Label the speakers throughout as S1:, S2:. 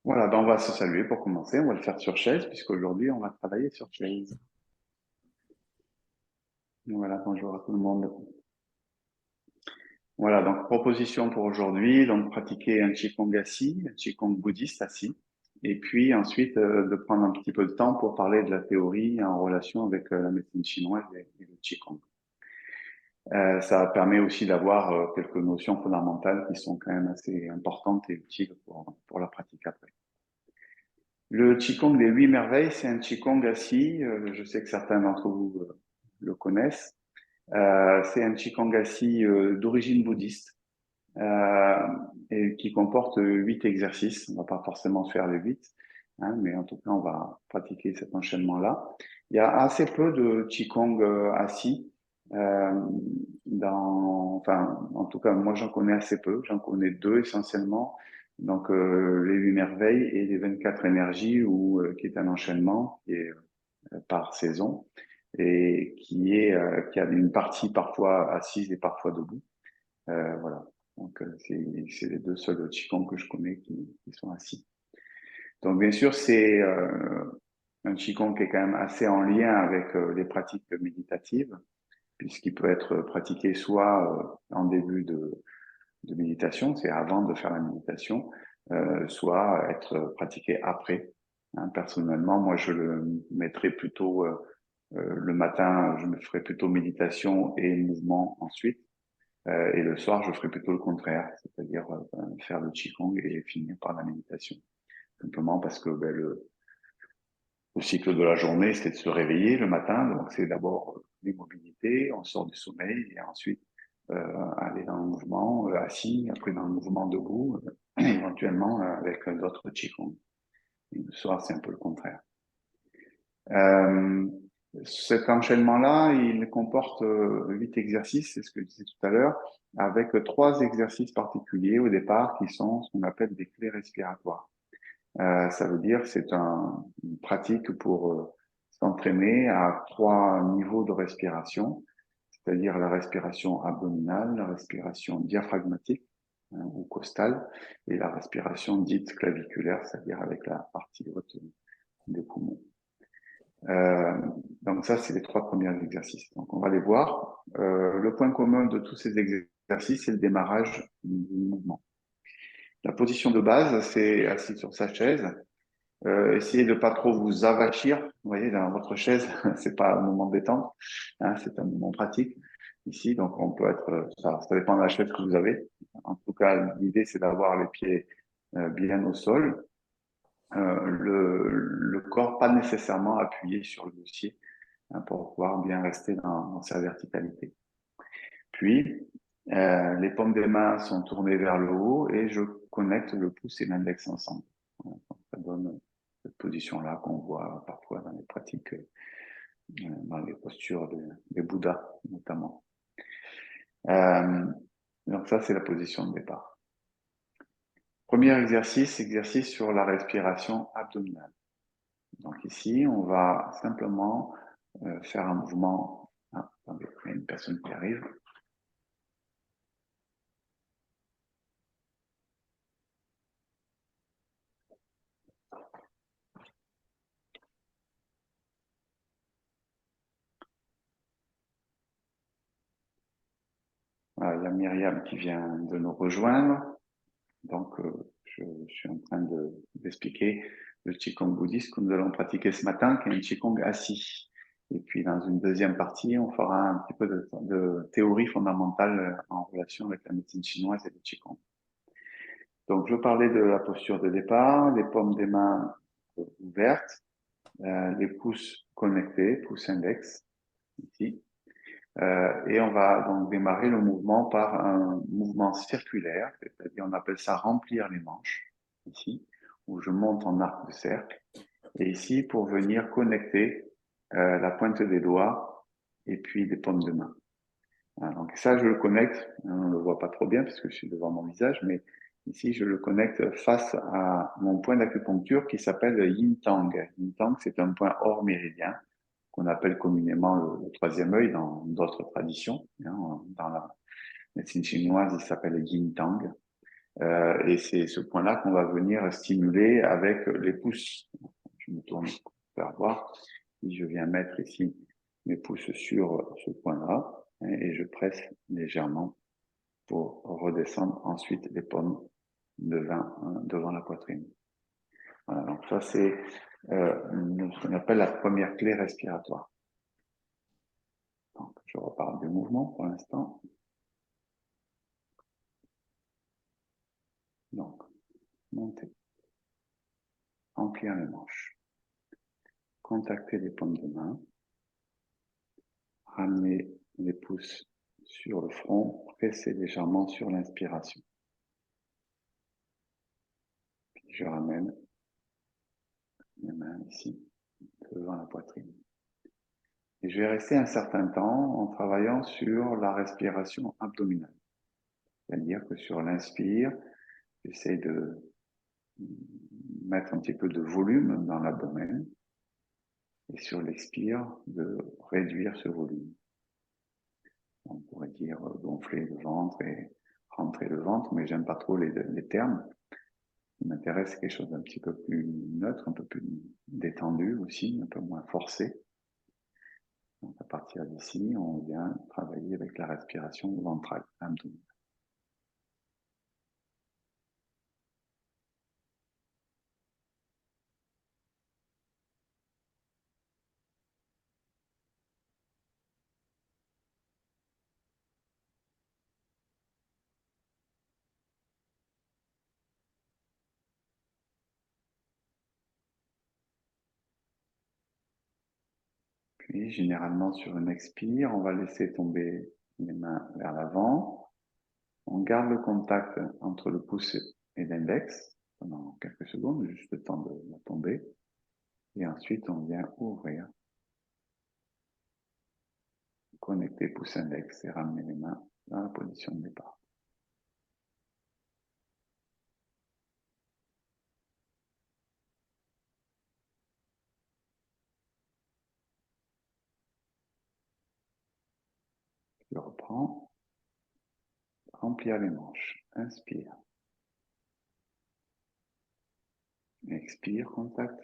S1: Voilà, ben on va se saluer pour commencer. On va le faire sur chaise, puisqu'aujourd'hui, on va travailler sur chaise. Voilà, bonjour à tout le monde. Voilà, donc proposition pour aujourd'hui, donc pratiquer un Qigong assis, un Qigong bouddhiste assis, et puis ensuite de prendre un petit peu de temps pour parler de la théorie en relation avec la médecine chinoise et le Qigong. Ça permet aussi d'avoir quelques notions fondamentales qui sont quand même assez importantes et utiles pour la pratique après. Le Qigong des 8 merveilles, c'est un Qigong assis. Je sais que certains d'entre vous le connaissent. C'est un Qigong assis d'origine bouddhiste euh, et qui comporte 8 exercices. On va pas forcément faire les 8, hein, mais en tout cas, on va pratiquer cet enchaînement-là. Il y a assez peu de Qigong assis. Euh, enfin, en tout cas, moi, j'en connais assez peu. J'en connais deux essentiellement. Donc, les 8 merveilles et les 24 énergies, qui est un enchaînement qui est par saison et qui a une partie parfois assise et parfois debout. Voilà. Donc, c'est les deux seuls Qigong que je connais qui sont assis. Donc, bien sûr, c'est un Qigong qui est quand même assez en lien avec les pratiques méditatives, puisqu'il peut être pratiqué soit en début de méditation, c'est avant de faire la méditation, soit être pratiqué après. Hein, personnellement, moi, je le mettrais plutôt le matin, je me ferais plutôt méditation et mouvement ensuite. Et le soir, je ferais plutôt le contraire, c'est-à-dire faire le Qigong et finir par la méditation. Simplement parce que le cycle de la journée, c'est de se réveiller le matin. Donc, c'est d'abord l'immobilité, on sort du sommeil et ensuite aller dans le mouvement assis, après dans le mouvement debout, éventuellement avec d'autres Qigong. Et le soir, c'est un peu le contraire. Euh, Cet enchaînement-là, il comporte 8 exercices, c'est ce que je disais tout à l'heure, avec 3 exercices particuliers au départ qui sont ce qu'on appelle des clés respiratoires. Ça veut dire c'est une pratique pour s'entraîner à 3 niveaux de respiration, c'est-à-dire la respiration abdominale, la respiration diaphragmatique hein, ou costale, et la respiration dite claviculaire, c'est-à-dire avec la partie haute des poumons. Euh, donc ça, c'est les 3 premiers exercices. Donc on va les voir. Le point commun de tous ces exercices, c'est le démarrage du mouvement. La position de base, c'est assis sur sa chaise. Essayez de pas trop vous avachir. Vous voyez, dans votre chaise, c'est pas un moment détente, hein, c'est un moment pratique. Ici, donc on peut être, ça dépend de la chaise que vous avez. En tout cas, l'idée, c'est d'avoir les pieds bien au sol, le corps pas nécessairement appuyé sur le dossier hein, pour pouvoir bien rester dans sa verticalité. Puis, les paumes des mains sont tournées vers le haut et je connecte le pouce et l'index ensemble. Voilà, ça donne cette position-là qu'on voit parfois dans les pratiques, dans les postures des Bouddhas notamment. Euh, donc ça, c'est la position de départ. Premier exercice, exercice sur la respiration abdominale. Donc ici, on va simplement faire un mouvement. Ah, attendez, il y a une personne qui arrive. Voilà, il y a Myriam qui vient de nous rejoindre. Donc, je suis en train d'expliquer le Qigong bouddhiste que nous allons pratiquer ce matin, qui est un Qigong assis. Et puis, dans une deuxième partie, on fera un petit peu de théorie fondamentale en relation avec la médecine chinoise et le Qigong. Donc, je parlais de la posture de départ, les paumes des mains ouvertes, les pouces connectés, pouce index, ici. Et on va donc démarrer le mouvement par un mouvement circulaire, c'est-à-dire on appelle ça remplir les manches, ici, où je monte en arc de cercle. Et ici, pour venir connecter la pointe des doigts et puis les paumes de main. Voilà, donc ça, je le connecte, on ne le voit pas trop bien parce que je suis devant mon visage, mais ici, je le connecte face à mon point d'acupuncture qui s'appelle Yin Tang. Yin Tang, c'est un point hors méridien qu'on appelle communément le troisième œil dans d'autres traditions. Hein, dans la médecine chinoise, il s'appelle Yin Tang. Et c'est ce point-là qu'on va venir stimuler avec les pouces. Je me tourne pour faire voir. Si je viens mettre ici mes pouces sur ce point-là, hein, et je presse légèrement pour redescendre ensuite les paumes devant la poitrine. Voilà, donc ça c'est ce qu'on appelle la première clé respiratoire. Donc, je reparle du mouvement pour l'instant. Donc, monter, remplir les manches, contacter les paumes de main, ramener les pouces sur le front, presser légèrement sur l'inspiration. Puis je ramène les mains ici, devant la poitrine. Et je vais rester un certain temps en travaillant sur la respiration abdominale. C'est-à-dire que sur l'inspire, j'essaie de mettre un petit peu de volume dans l'abdomen et sur l'expire, de réduire ce volume. On pourrait dire gonfler le ventre et rentrer le ventre, mais j'aime pas trop les termes. Ce qui m'intéresse, c'est quelque chose d'un petit peu plus neutre, un peu plus détendu aussi, un peu moins forcé. Donc à partir d'ici, on vient travailler avec la respiration ventrale, abdominale. Puis, généralement, sur une expire, on va laisser tomber les mains vers l'avant. On garde le contact entre le pouce et l'index pendant quelques secondes, juste le temps de la tomber. Et ensuite, on vient ouvrir, connecter pouce index et ramener les mains dans la position de départ. Je reprends. Remplir les manches. Inspire. Expire, contact.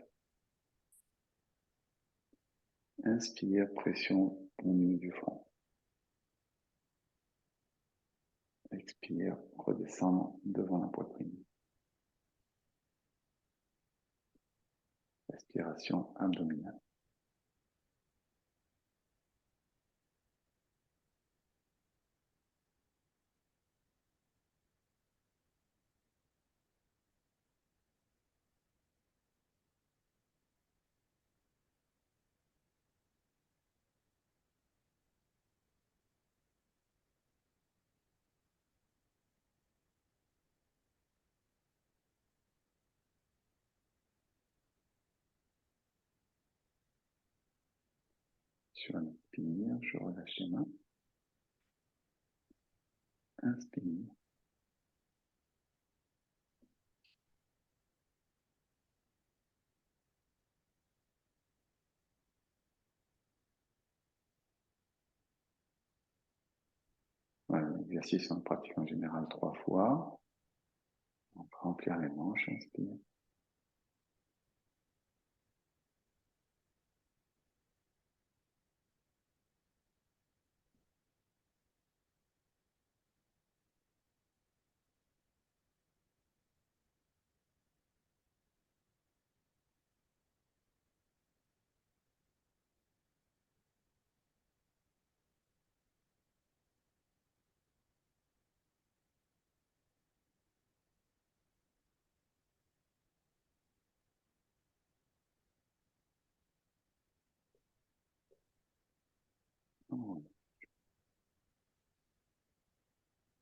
S1: Inspire, pression au niveau du front. Expire, redescendre devant la poitrine. Respiration abdominale. Sur l'inspire, je relâche les mains. Inspire. Voilà, l'exercice on pratique en général 3 fois. Donc, remplir les manches, inspire.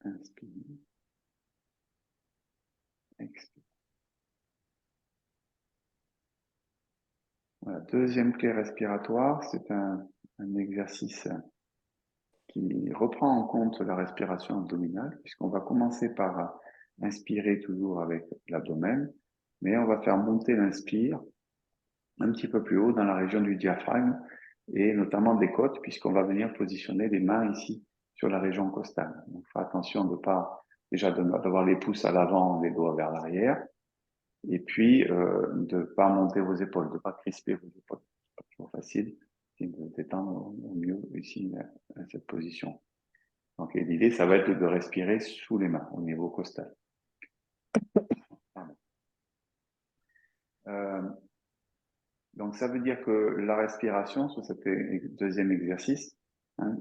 S1: Inspire. Expire. Voilà, deuxième clé respiratoire, c'est un exercice qui reprend en compte la respiration abdominale, puisqu'on va commencer par inspirer toujours avec l'abdomen, mais on va faire monter l'inspire un petit peu plus haut dans la région du diaphragme et notamment des côtes, puisqu'on va venir positionner les mains ici sur la région costale. Donc, faut attention de ne pas déjà d'avoir les pouces à l'avant, les doigts vers l'arrière, et puis de ne pas monter vos épaules, de ne pas crisper vos épaules. C'est pas toujours facile, c'est de détendre au mieux ici à cette position. Donc l'idée, ça va être de respirer sous les mains, au niveau costal. Euh, donc ça veut dire que la respiration, sur cet deuxième exercice, hein,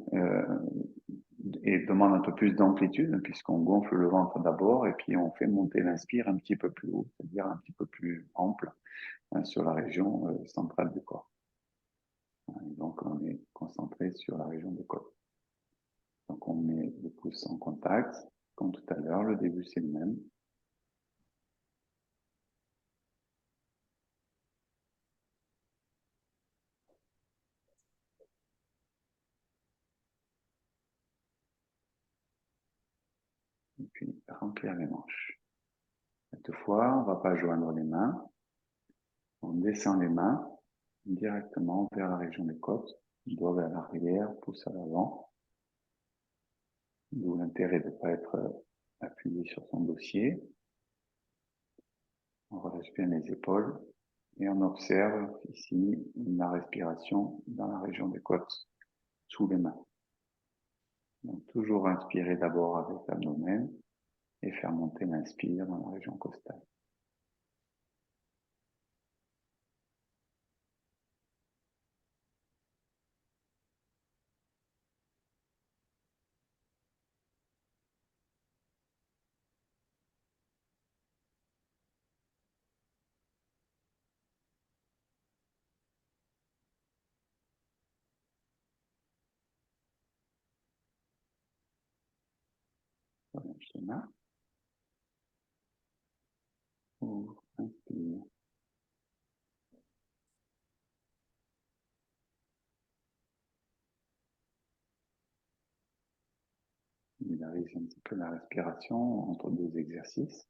S1: et demande un peu plus d'amplitude, puisqu'on gonfle le ventre d'abord, et puis on fait monter l'inspire un petit peu plus haut, c'est-à-dire un petit peu plus ample, hein, sur la région centrale du corps. Donc on est concentré sur la région des côtes. Donc on met le pouce en contact, comme tout à l'heure, le début c'est le même. Et puis remplir les manches. Cette fois, on ne va pas joindre les mains, on descend les mains directement vers la région des côtes, doigt vers l'arrière, pouce à l'avant, d'où l'intérêt de ne pas être appuyé sur son dossier. On relâche bien les épaules et on observe ici la respiration dans la région des côtes, sous les mains. Donc toujours inspirer d'abord avec l'abdomen et faire monter l'inspire dans la région costale. Relâche les mains. Ouvre, inspire. Vulgarise un petit peu la respiration entre deux exercices.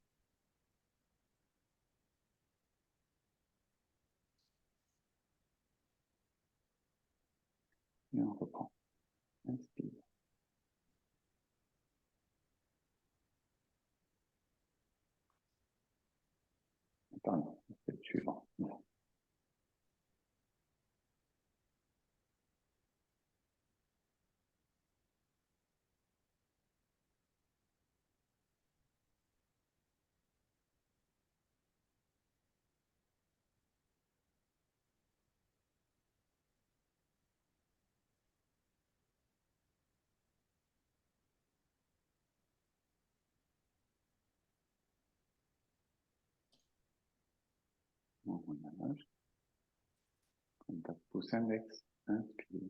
S1: Et on reprend. Inspire. Pardon, c'est le suivant. On relâche. Contact pouce index. Inspire.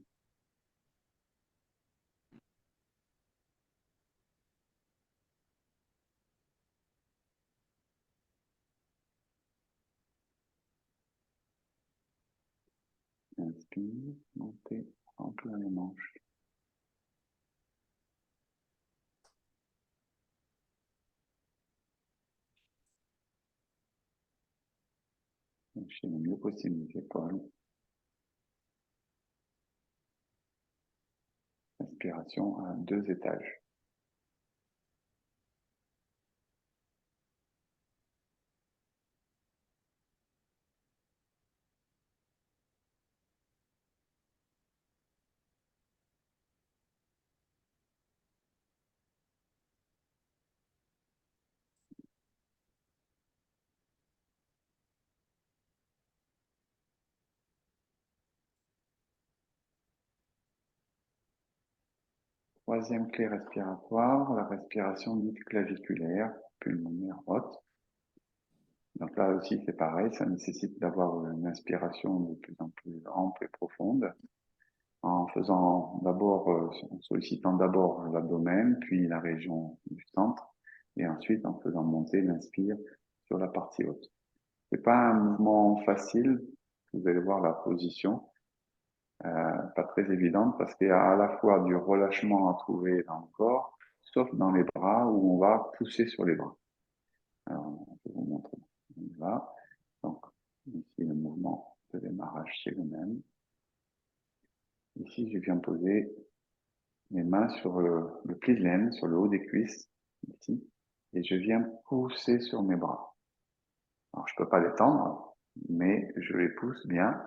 S1: Inspire. Montez. Remplir les manches. Lâchez le mieux possible les épaules. Inspiration à 2 étages. Troisième clé respiratoire, la respiration dite claviculaire, pulmonaire haute. Donc là aussi, c'est pareil, ça nécessite d'avoir une inspiration de plus en plus ample et profonde, en faisant d'abord, en sollicitant d'abord l'abdomen, puis la région du centre, et ensuite en faisant monter l'inspire sur la partie haute. C'est pas un mouvement facile, vous allez voir la position, pas très évidente, parce qu'il y a à la fois du relâchement à trouver dans le corps, sauf dans les bras où on va pousser sur les bras. Alors, je vais vous montrer. On y va. Donc, ici, le mouvement de démarrage, c'est le même. Ici, je viens poser mes mains sur le pli de laine, sur le haut des cuisses, ici. et je viens pousser sur mes bras. Alors, je peux pas les tendre, mais je les pousse bien.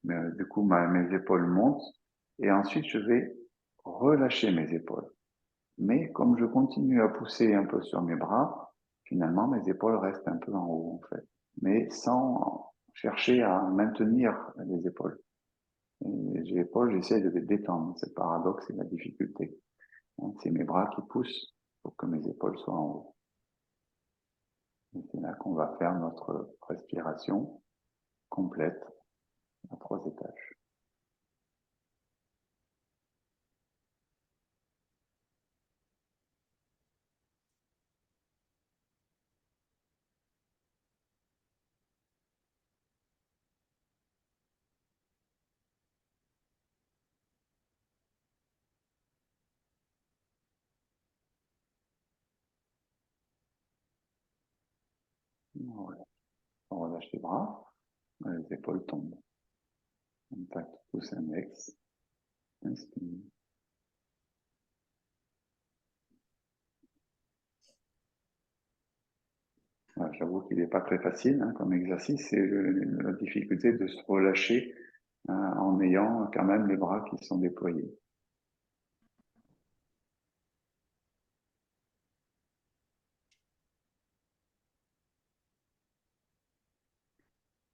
S1: Mais, du coup, mes épaules montent et ensuite je vais relâcher mes épaules. Mais comme je continue à pousser un peu sur mes bras, finalement mes épaules restent un peu en haut en fait, mais sans chercher à maintenir les épaules. Et les épaules, j'essaie de les détendre. C'est le paradoxe et la difficulté. C'est mes bras qui poussent pour que mes épaules soient en haut. Et c'est là qu'on va faire notre respiration complète à 3 étages. Voilà. On relâche les bras, les épaules tombent. Contact pouce index. Inspire. Voilà, j'avoue qu'il n'est pas très facile comme exercice. C'est la difficulté de se relâcher en ayant quand même les bras qui sont déployés.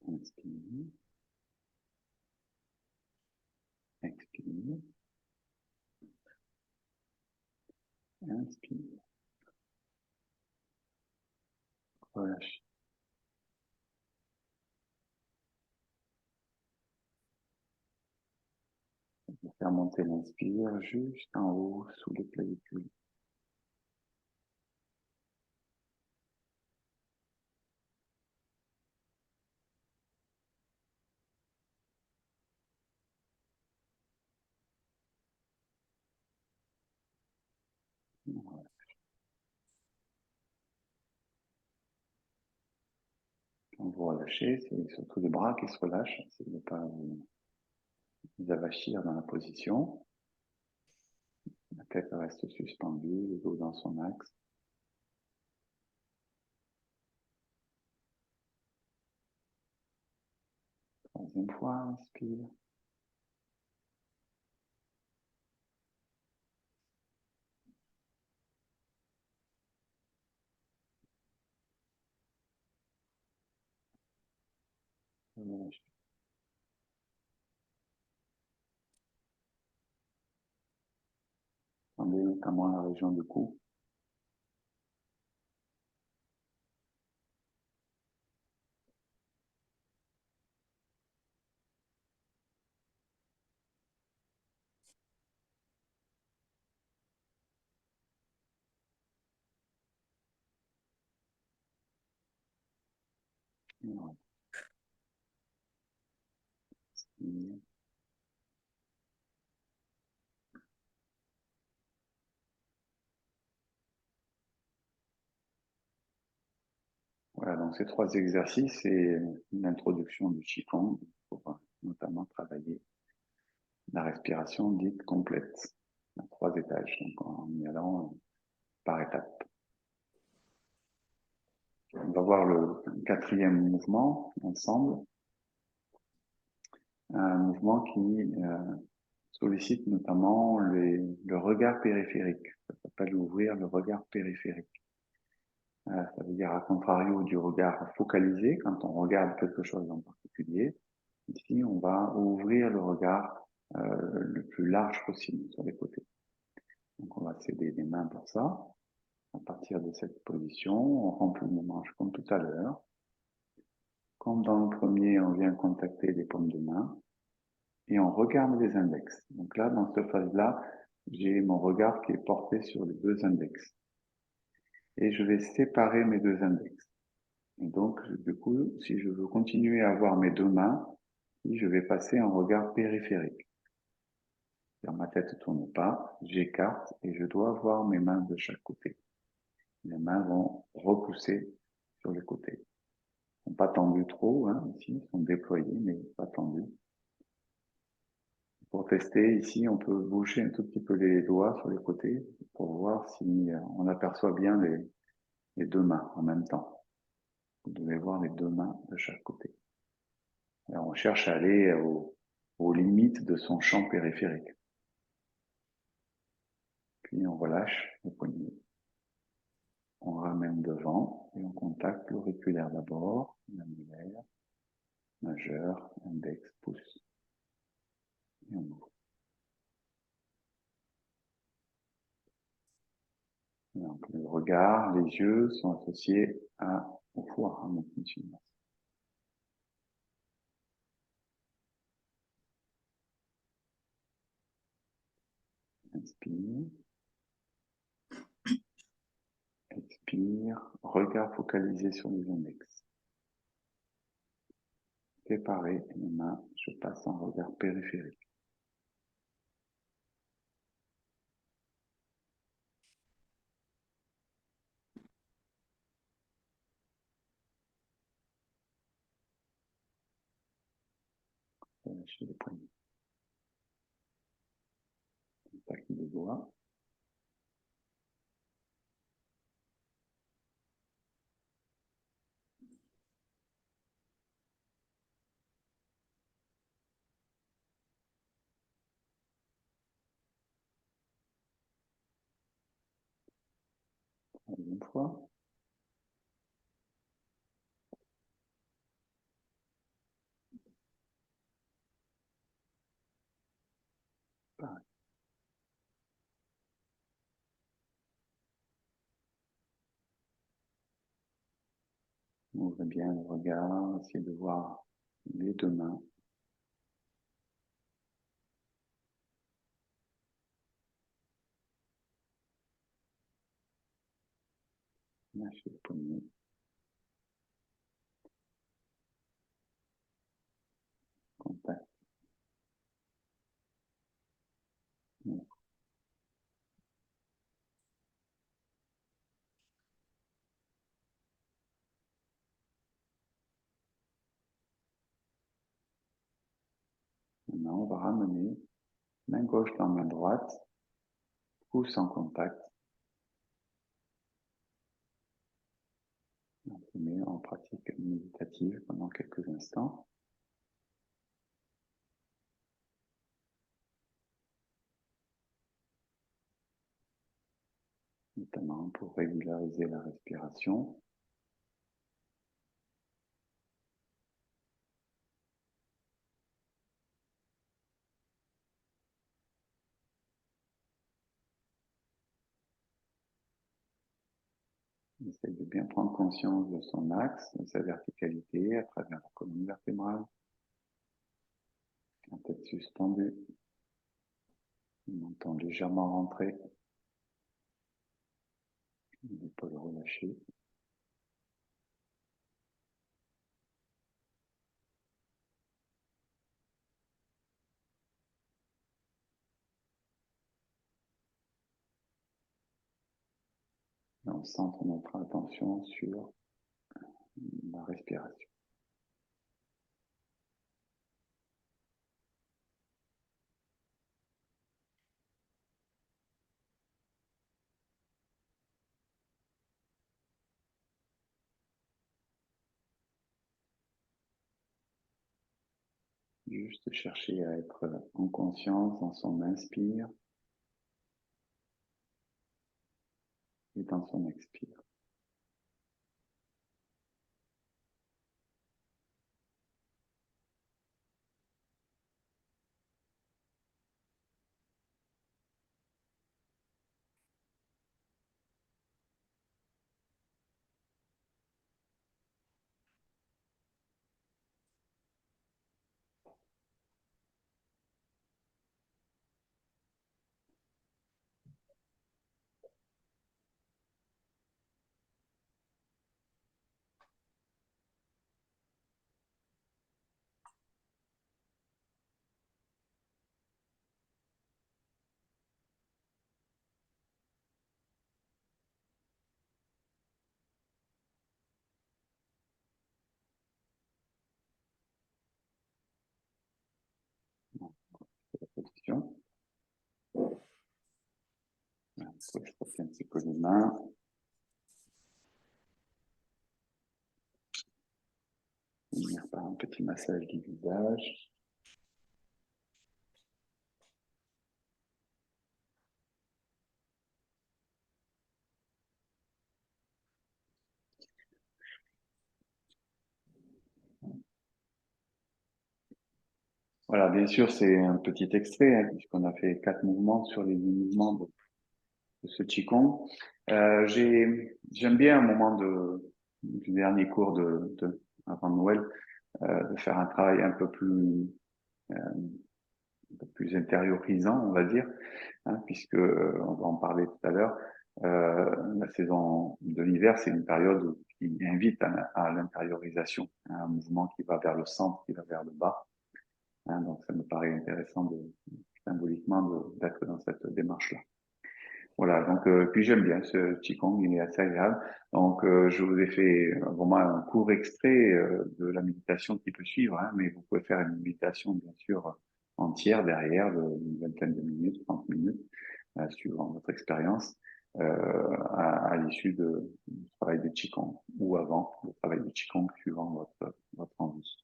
S1: Inspire. Expire. Inspire. Relâche. Faire monter l'inspire juste en haut sous les clavicules. Voilà. Quand vous relâchez, c'est surtout les bras qui se relâchent, c'est de ne pas vous avachir dans la position. La tête reste suspendue, le dos dans son axe. Troisième fois, inspire. Relâche. Tendez notamment la région du cou. Voilà. Voilà, donc ces 3 exercices, c'est l'introduction du Qigong pour notamment travailler la respiration dite complète, à 3 étages, donc en y allant par étapes. On va voir le 4e mouvement ensemble, un mouvement qui sollicite notamment le regard périphérique. Ça s'appelle ouvrir le regard périphérique. Ça veut dire à contrario du regard focalisé, quand on regarde quelque chose en particulier. Ici, on va ouvrir le regard le plus large possible sur les côtés. Donc, on va s'aider les mains pour ça. À partir de cette position, on remplit les manches comme tout à l'heure. Comme dans le premier, on vient contacter les paumes de main et on regarde les index. Donc là, dans cette phase-là, j'ai mon regard qui est porté sur les 2 index. Et je vais séparer mes 2 index. Et donc, du coup, si je veux continuer à avoir mes 2 mains, je vais passer en regard périphérique. Ma tête ne tourne pas, j'écarte et je dois avoir mes mains de chaque côté. Les mains vont repousser sur les côtés. Ils ne sont pas tendues trop, ici, ils sont déployés, mais pas tendus. Pour tester, ici, on peut bouger un tout petit peu les doigts sur les côtés pour voir si on aperçoit bien les deux mains en même temps. Vous devez voir les deux mains de chaque côté. Alors, on cherche à aller aux limites de son champ périphérique. Puis on relâche le poignet. On ramène devant et on contacte l'auriculaire d'abord, l'annulaire, majeur, index, pouce. Et on ouvre. Donc, le regard, les yeux sont associés au foie, à notre mission. Inspire. Expire. Regard focalisé sur les index. Séparer les mains, je passe en regard périphérique. Relâchez les poignets. Contact des doigts. Une fois. Pareil. Ouvrez bien le regard, essayez de voir les deux mains. Lâchez le poignet. Contact. Maintenant, on va ramener main gauche dans main droite, pouce en contact. On se met en pratique méditative pendant quelques instants. Notamment pour régulariser la respiration. Essayez de bien prendre conscience de son axe, de sa verticalité à travers la colonne vertébrale. La tête suspendue. Le menton légèrement rentré. L'épaule relâchée. Et on centre notre attention sur la respiration. Juste chercher à être en conscience dans son inspire et dans son expire. La position. Je retiens un petit peu les mains. finir par un petit massage du visage. Voilà, bien sûr, c'est un petit extrait, hein, puisqu'on a fait 4 mouvements sur les 10 mouvements de ce Qigong. J'aime bien, au moment du dernier cours avant Noël, de faire un travail un peu plus intériorisant, on va dire, hein, puisque on va en parler tout à l'heure. La saison de l'hiver, c'est une période qui invite à l'intériorisation, hein, un mouvement qui va vers le centre, qui va vers le bas. Hein, donc, ça me paraît intéressant symboliquement d'être dans cette démarche-là. Voilà, donc puis j'aime bien ce Qigong, il est assez agréable. Donc je vous ai fait vraiment un court extrait de la méditation qui peut suivre, hein, mais vous pouvez faire une méditation bien sûr entière derrière, d'une vingtaine de minutes, 30 minutes, suivant votre expérience, à l'issue du travail de Qigong ou avant le travail de Qigong, suivant votre envie.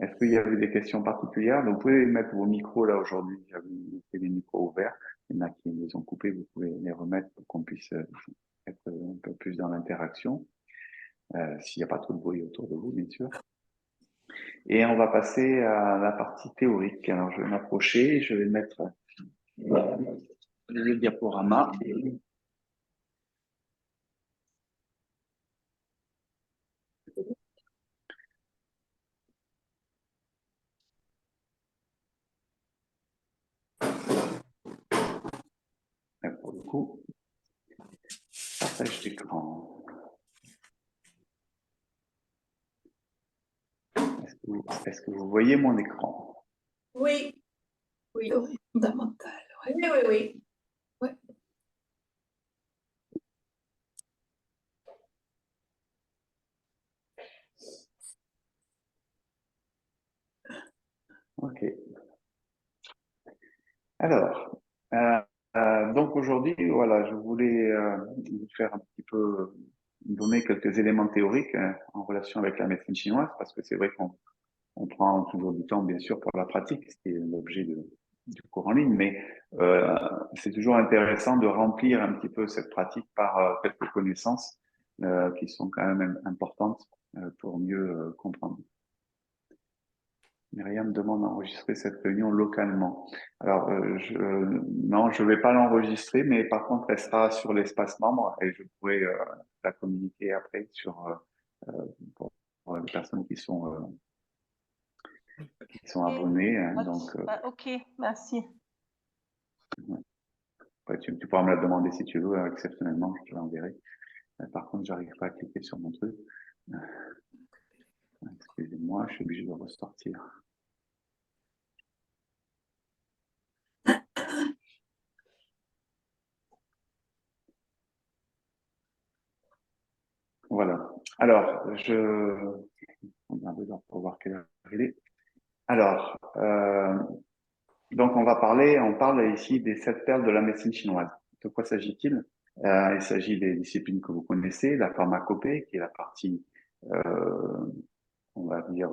S1: Est-ce qu'il y avait des questions particulières? Donc, vous pouvez mettre vos micros là aujourd'hui. J'avais laissé les micros ouverts. Il y en a qui les ont coupés. Vous pouvez les remettre pour qu'on puisse être un peu plus dans l'interaction. S'il n'y a pas trop de bruit autour de vous, bien sûr. Et on va passer à la partie théorique. Alors, je vais m'approcher. Je vais mettre le diaporama. Pour le coup, partage d'écran. Est-ce que vous voyez mon écran?
S2: Oui. Oui, fondamental. Oui, oui, oui. Ouais.
S1: Ok. Alors, donc aujourd'hui, voilà, je voulais vous faire un petit peu donner quelques éléments théoriques en relation avec la médecine chinoise, parce que c'est vrai qu'on prend toujours du temps, bien sûr, pour la pratique, ce qui est l'objet du cours en ligne, mais c'est toujours intéressant de remplir un petit peu cette pratique par quelques connaissances qui sont quand même importantes pour mieux comprendre. Myriam demande d'enregistrer cette réunion localement. Alors, non, je ne vais pas l'enregistrer, mais par contre, elle sera sur l'espace membre et je pourrai la communiquer après pour les personnes qui sont abonnées. Hein, donc,
S3: ok, merci.
S1: Ouais, tu pourras me la demander si tu veux, exceptionnellement, je te l'enverrai. Par contre, j'arrive pas à cliquer sur mon truc. Excusez-moi, je suis obligé de ressortir. Voilà. Alors, on va pour voir quelle heure il est. Alors, donc on parle ici des 7 perles de la médecine chinoise. De quoi s'agit-il? Il s'agit des disciplines que vous connaissez, la pharmacopée, qui est la partie, on va dire,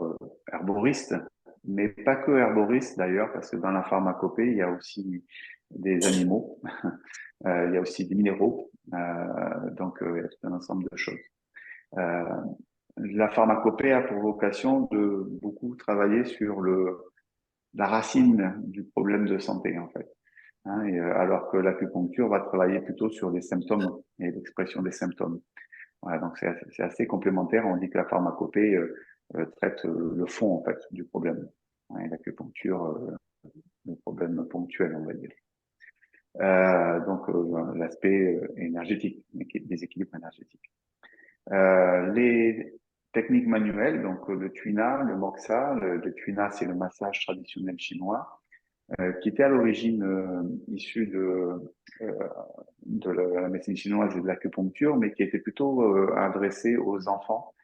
S1: herboriste, mais pas que herboriste d'ailleurs, parce que dans la pharmacopée, il y a aussi des animaux, il y a aussi des minéraux, donc il y a tout un ensemble de choses. La pharmacopée a pour vocation de beaucoup travailler sur la racine du problème de santé, en fait. Hein, alors que l'acupuncture va travailler plutôt sur les symptômes et l'expression des symptômes. Voilà, donc c'est assez complémentaire. On dit que la pharmacopée traite le fond, en fait, du problème. Hein, et l'acupuncture, le problème ponctuel, on va dire. Donc, l'aspect énergétique, déséquilibre énergétique. Les techniques manuelles, donc le tuina, le moxa. Le tuina, c'est le massage traditionnel chinois, qui était à l'origine issu de la médecine chinoise et de l'acupuncture, mais qui était plutôt adressé aux enfants.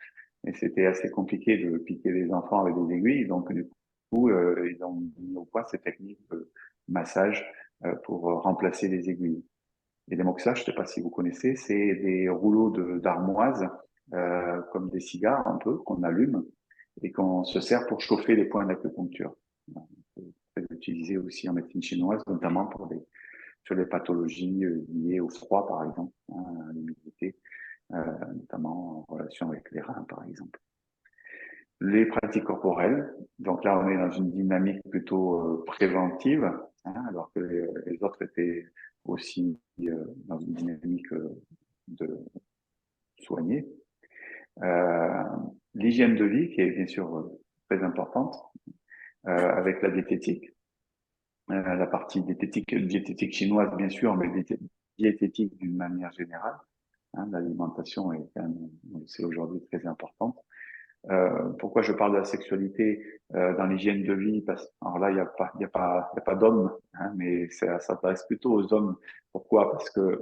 S1: Et c'était assez compliqué de piquer les enfants avec des aiguilles, donc du coup, ils ont mis au point ces techniques de massage pour remplacer les aiguilles. Et les moxas, je ne sais pas si vous connaissez, c'est des rouleaux d'armoise, comme des cigares un peu, qu'on allume et qu'on se sert pour chauffer les points d'acupuncture. C'est utilisé aussi en médecine chinoise, notamment sur les pathologies liées au froid, par exemple, hein, à l'humidité, notamment en relation avec les reins, par exemple. Les pratiques corporelles, donc là on est dans une dynamique plutôt préventive, hein, alors que les autres étaient aussi dans une dynamique de soigner. L'hygiène de vie qui est bien sûr très importante, avec la diététique, la partie diététique chinoise bien sûr, mais diététique d'une manière générale. Hein, l'alimentation est quand même, c'est aujourd'hui très importante. Pourquoi je parle de la sexualité dans l'hygiène de vie? Alors là, il y a pas d'hommes, hein, mais ça s'adresse plutôt aux hommes. Pourquoi? Parce que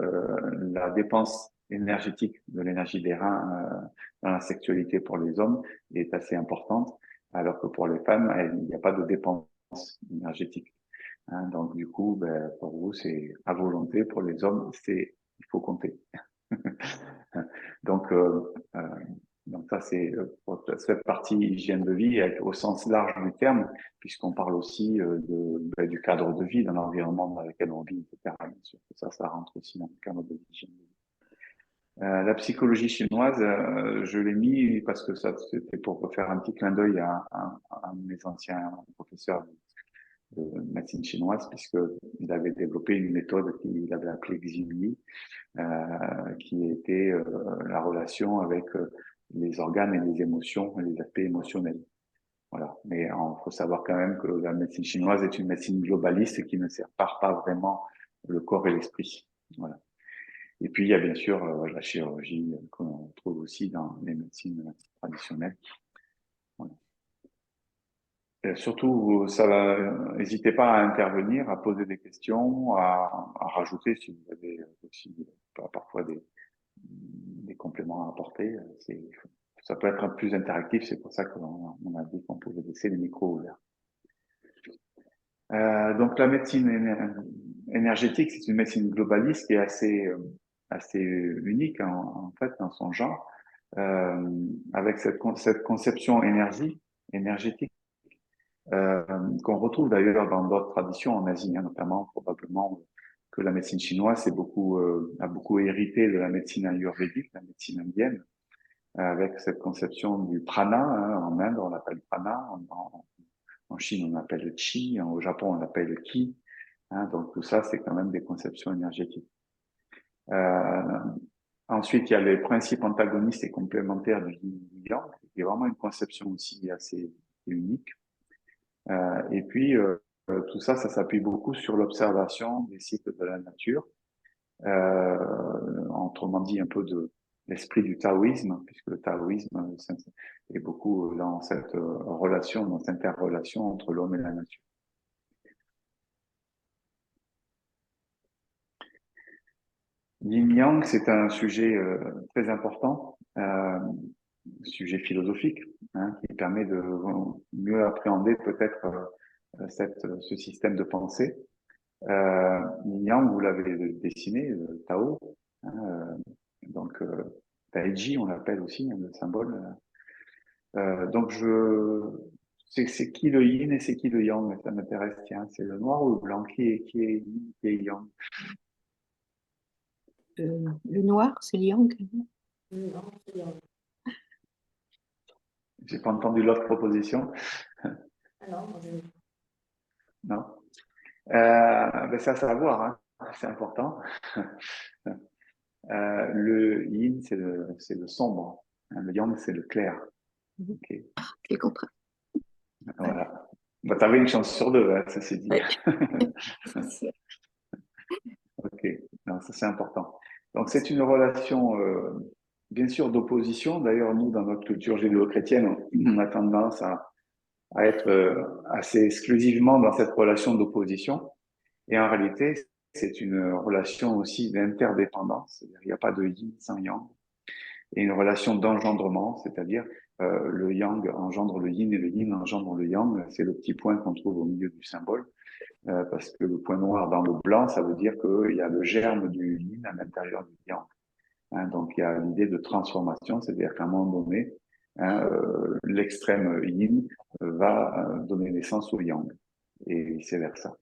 S1: la dépense énergétique de l'énergie des reins dans la sexualité pour les hommes est assez importante, alors que pour les femmes, il n'y a pas de dépense énergétique. Hein, donc du coup, ben, pour vous, c'est à volonté. Pour les hommes, il faut compter. donc, donc ça, c'est pour cette partie hygiène de vie au sens large du terme, puisqu'on parle aussi du cadre de vie, dans l'environnement dans lequel on vit, etc. Bien sûr, ça rentre aussi dans le cadre de l'hygiène de vie. La psychologie chinoise, je l'ai mis parce que ça, c'était pour faire un petit clin d'œil à mes anciens professeurs de médecine chinoise, puisqu'il avait développé une méthode qu'il avait appelée Xingyi, qui était la relation avec les organes et les émotions, et les aspects émotionnels. Voilà. Mais il faut savoir quand même que la médecine chinoise est une médecine globaliste qui ne sépare pas vraiment le corps et l'esprit. Voilà. Et puis il y a bien sûr la chirurgie qu'on trouve aussi dans les médecines traditionnelles. Voilà. Surtout, n'hésitez pas à intervenir, à poser des questions, à rajouter si vous avez aussi parfois des compléments à apporter. Ça peut être plus interactif, c'est pour ça qu'on a dit qu'on pouvait laisser les micros ouverts. Donc la médecine énergétique, c'est une médecine globaliste qui est assez unique en fait dans son genre, avec cette conception énergétique qu'on retrouve d'ailleurs dans d'autres traditions en Asie, hein, notamment probablement que la médecine chinoise a beaucoup hérité de la médecine ayurvédique, la médecine indienne, avec cette conception du prana. Hein, en Inde, on l'appelle prana, en Chine, on l'appelle chi, au Japon, on l'appelle ki. Hein, donc tout ça, c'est quand même des conceptions énergétiques. Ensuite, il y a les principes antagonistes et complémentaires du yin et du yang, qui est vraiment une conception aussi assez unique. Et puis, tout ça, ça s'appuie beaucoup sur l'observation des cycles de la nature, autrement dit un peu de l'esprit du taoïsme, puisque le taoïsme est beaucoup dans cette relation, dans cette interrelation entre l'homme et la nature. Yin-yang, c'est un sujet très important, sujet philosophique, hein, qui permet de mieux appréhender peut-être ce système de pensée. Yin-yang, vous l'avez dessiné, Tao, hein, donc Taiji, on l'appelle aussi, hein, le symbole. Donc c'est qui le yin et c'est qui le yang? Ça m'intéresse, tiens, c'est le noir ou le blanc? Qui est yin, qui est yang?
S3: Le noir, c'est Yang.
S1: J'ai pas entendu l'autre proposition.
S3: Alors,
S1: Non. Ben ça, à voir, hein. C'est important. Le yin, c'est le sombre. Hein, le yang, c'est le clair. Okay.
S3: Les contrats.
S1: Voilà. Bah, t'avais une chance sur deux, hein, ceci dit.
S3: Ouais.
S1: Ok, non, ça c'est important. Donc c'est une relation, bien sûr, d'opposition. D'ailleurs, nous, dans notre culture judéo-chrétienne, on a tendance à être assez exclusivement dans cette relation d'opposition. Et en réalité, c'est une relation aussi d'interdépendance. C'est-à-dire, il n'y a pas de yin sans yang. Et une relation d'engendrement, c'est-à-dire le yang engendre le yin et le yin engendre le yang. C'est le petit point qu'on trouve au milieu du symbole. Parce que le point noir dans le blanc, ça veut dire qu'il y a le germe du yin à l'intérieur du yang. Hein, donc il y a l'idée de transformation, c'est-à-dire qu'à un moment donné, l'extrême yin va donner naissance au yang, et vice-versa.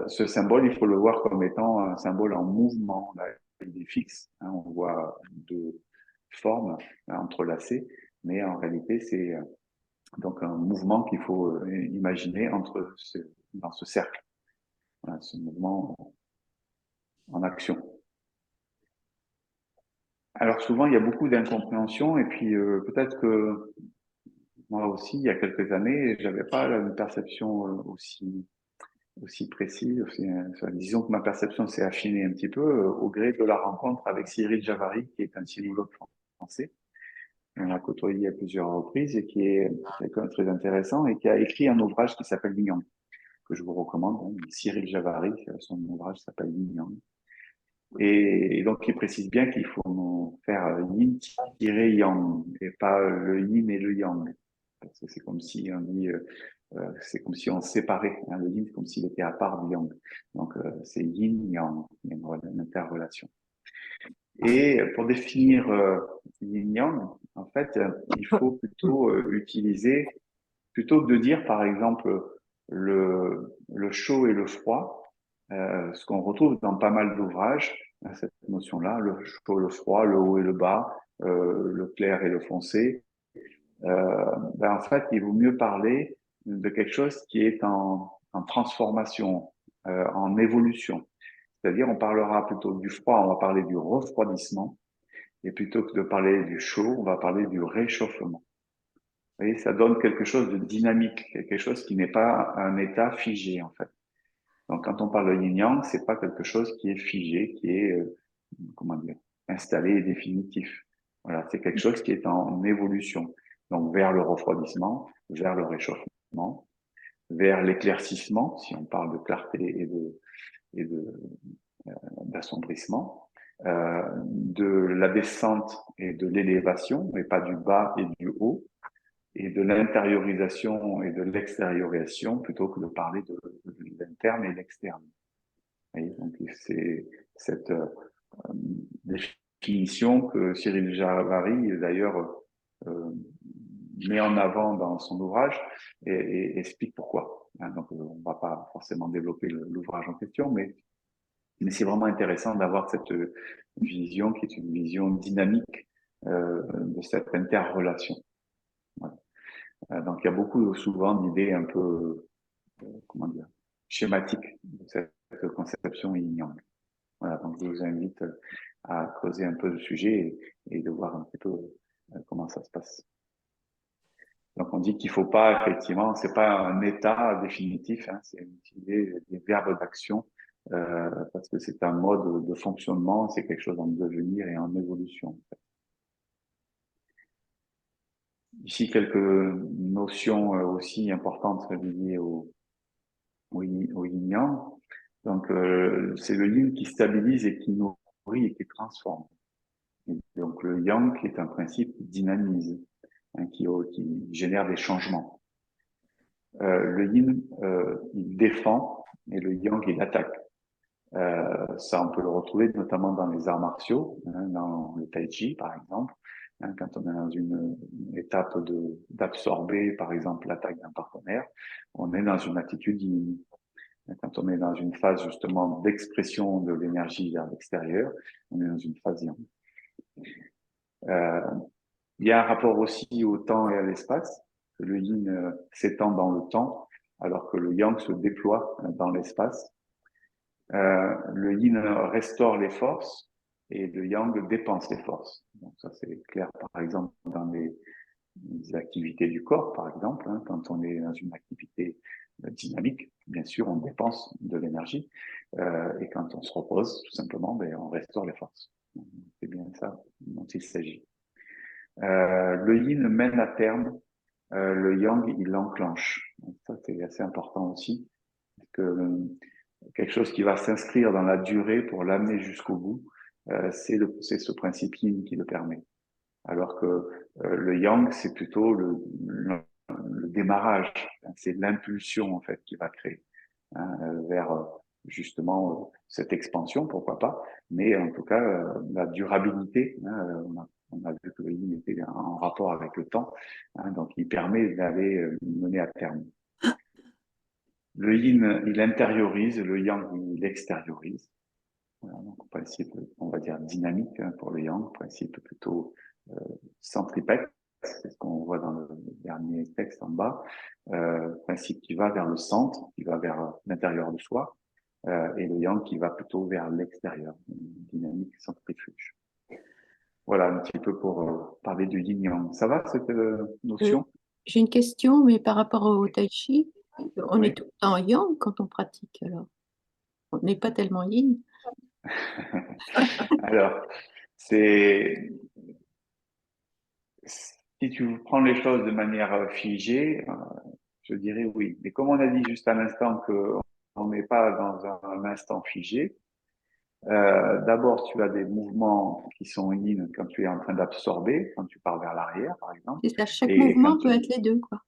S1: Ce symbole, il faut le voir comme étant un symbole en mouvement. Là, il est fixe, on voit deux formes entrelacées, mais en réalité, c'est donc un mouvement qu'il faut imaginer dans ce cercle, voilà, ce mouvement en action. Alors souvent, il y a beaucoup d'incompréhension, et puis peut-être que moi aussi, il y a quelques années, j'avais pas une perception aussi précise. Disons que ma perception s'est affinée un petit peu au gré de la rencontre avec Cyril Javary, qui est un sinologue français. On l'a côtoyé à plusieurs reprises et qui est quelqu'un de très intéressant et qui a écrit un ouvrage qui s'appelle Yin Yang, que je vous recommande. Cyril Javary, son ouvrage s'appelle Yin Yang. Et donc, il précise bien qu'il faut faire yin-yang et pas le yin et le yang. Parce que c'est comme si on dit, c'est comme si on séparait. Le yin, c'est comme s'il était à part du yang. Donc, c'est yin-yang, il y a une interrelation. Et pour définir yin-yang, en fait, il faut plutôt utiliser, plutôt que de dire, par exemple, le chaud et le froid, ce qu'on retrouve dans pas mal d'ouvrages, cette notion-là, le chaud, le froid, le haut et le bas, le clair et le foncé. En fait, il vaut mieux parler de quelque chose qui est en transformation, en évolution. C'est-à-dire, on parlera plutôt du froid, on va parler du refroidissement, et plutôt que de parler du chaud, on va parler du réchauffement. Vous voyez, ça donne quelque chose de dynamique, quelque chose qui n'est pas un état figé, en fait. Donc, quand on parle de yin-yang, c'est pas quelque chose qui est figé, qui est, comment dire, installé et définitif. Voilà, c'est quelque chose qui est en évolution. Donc, vers le refroidissement, vers le réchauffement, vers l'éclaircissement, si on parle de clarté et d'assombrissement, de la descente et de l'élévation, mais pas du bas et du haut, et de l'intériorisation et de l'extériorisation, plutôt que de parler de l'interne et l'externe. Et donc, c'est cette définition que Cyril Javary, d'ailleurs, met en avant dans son ouvrage et explique pourquoi. Donc, on ne va pas forcément développer l'ouvrage en question, mais c'est vraiment intéressant d'avoir cette vision qui est une vision dynamique de cette interrelation. Voilà. Donc, il y a beaucoup souvent d'idées un peu, comment dire, schématiques de cette conception yin-yang. Voilà, donc je vous invite à creuser un peu le sujet et de voir un petit peu comment ça se passe. Donc on dit qu'il faut pas, effectivement, c'est pas un état définitif, c'est utiliser des verbes d'action parce que c'est un mode de fonctionnement, c'est quelque chose en devenir et en évolution. En fait. Ici quelques notions aussi importantes liées au yin-yang. Donc c'est le yin qui stabilise et qui nourrit et qui transforme. Et donc le yang qui est un principe qui dynamise, qui génère des changements. Le yin, il défend et le yang, il attaque. Ça, on peut le retrouver notamment dans les arts martiaux, dans le tai chi, par exemple. Quand on est dans une étape d'absorber, par exemple, l'attaque d'un partenaire, on est dans une attitude yin. Quand on est dans une phase justement d'expression de l'énergie vers l'extérieur, on est dans une phase yang. Il y a un rapport aussi au temps et à l'espace. Le yin s'étend dans le temps, alors que le yang se déploie dans l'espace. Le yin restaure les forces et le yang dépense les forces. Donc ça c'est clair, par exemple, dans les activités du corps, par exemple, quand on est dans une activité dynamique, bien sûr, on dépense de l'énergie, et quand on se repose, tout simplement, on restaure les forces. C'est bien ça dont il s'agit. Le yin mène à terme, le yang, il l'enclenche. Ça, c'est assez important aussi, parce que quelque chose qui va s'inscrire dans la durée pour l'amener jusqu'au bout, c'est ce principe yin qui le permet. Alors que le yang, c'est plutôt le démarrage, c'est l'impulsion en fait qui va créer vers justement cette expansion, pourquoi pas, mais en tout cas la durabilité. Hein, on a vu que le yin était en rapport avec le temps, hein, donc il permet d'aller mener à terme. Le yin, il intériorise, le yang, il extériorise. Voilà, donc principe, on va dire dynamique hein, pour le yang, principe plutôt centripète, c'est ce qu'on voit dans le dernier texte en bas, principe qui va vers le centre, qui va vers l'intérieur de soi, et le yang qui va plutôt vers l'extérieur, une dynamique centrifuge. Voilà un petit peu pour parler du yin-yang. Ça va cette notion?
S3: J'ai une question, mais par rapport au tai chi, on
S1: Oui.
S3: est tout le temps yang quand on pratique, alors. On n'est pas tellement yin.
S1: Alors, c'est si tu prends les choses de manière figée, je dirais oui. Mais comme on a dit juste à l'instant que on n'est pas dans un instant figé, d'abord tu as des mouvements qui sont yin quand tu es en train d'absorber, quand tu pars vers l'arrière par exemple,
S3: C'est ça, chaque
S1: et quand
S3: mouvement peut
S1: tu
S3: être les deux, quoi.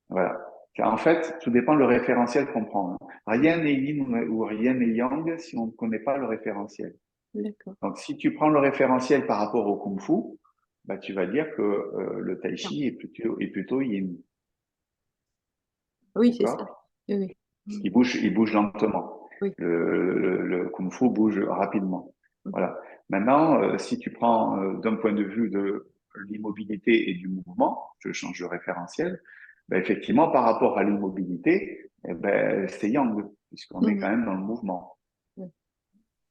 S1: voilà. En fait, tout dépend le référentiel qu'on prend. Hein. Rien n'est yin ou rien n'est yang si on ne connaît pas le référentiel.
S3: D'accord.
S1: Donc, si tu prends le référentiel par rapport au kung fu, bah, tu vas dire que le tai chi est plutôt yin.
S3: Oui, c'est ça.
S1: D'accord?
S3: Oui,
S1: Il bouge lentement.
S3: oui.
S1: Le kung fu bouge rapidement.
S3: Oui.
S1: Voilà. Maintenant, si tu prends d'un point de vue de l'immobilité et du mouvement, je change de référentiel, ben, effectivement, par rapport à l'immobilité, eh ben, c'est yang, puisqu'on est
S3: Mhm.
S1: quand même dans le mouvement.
S3: Oui.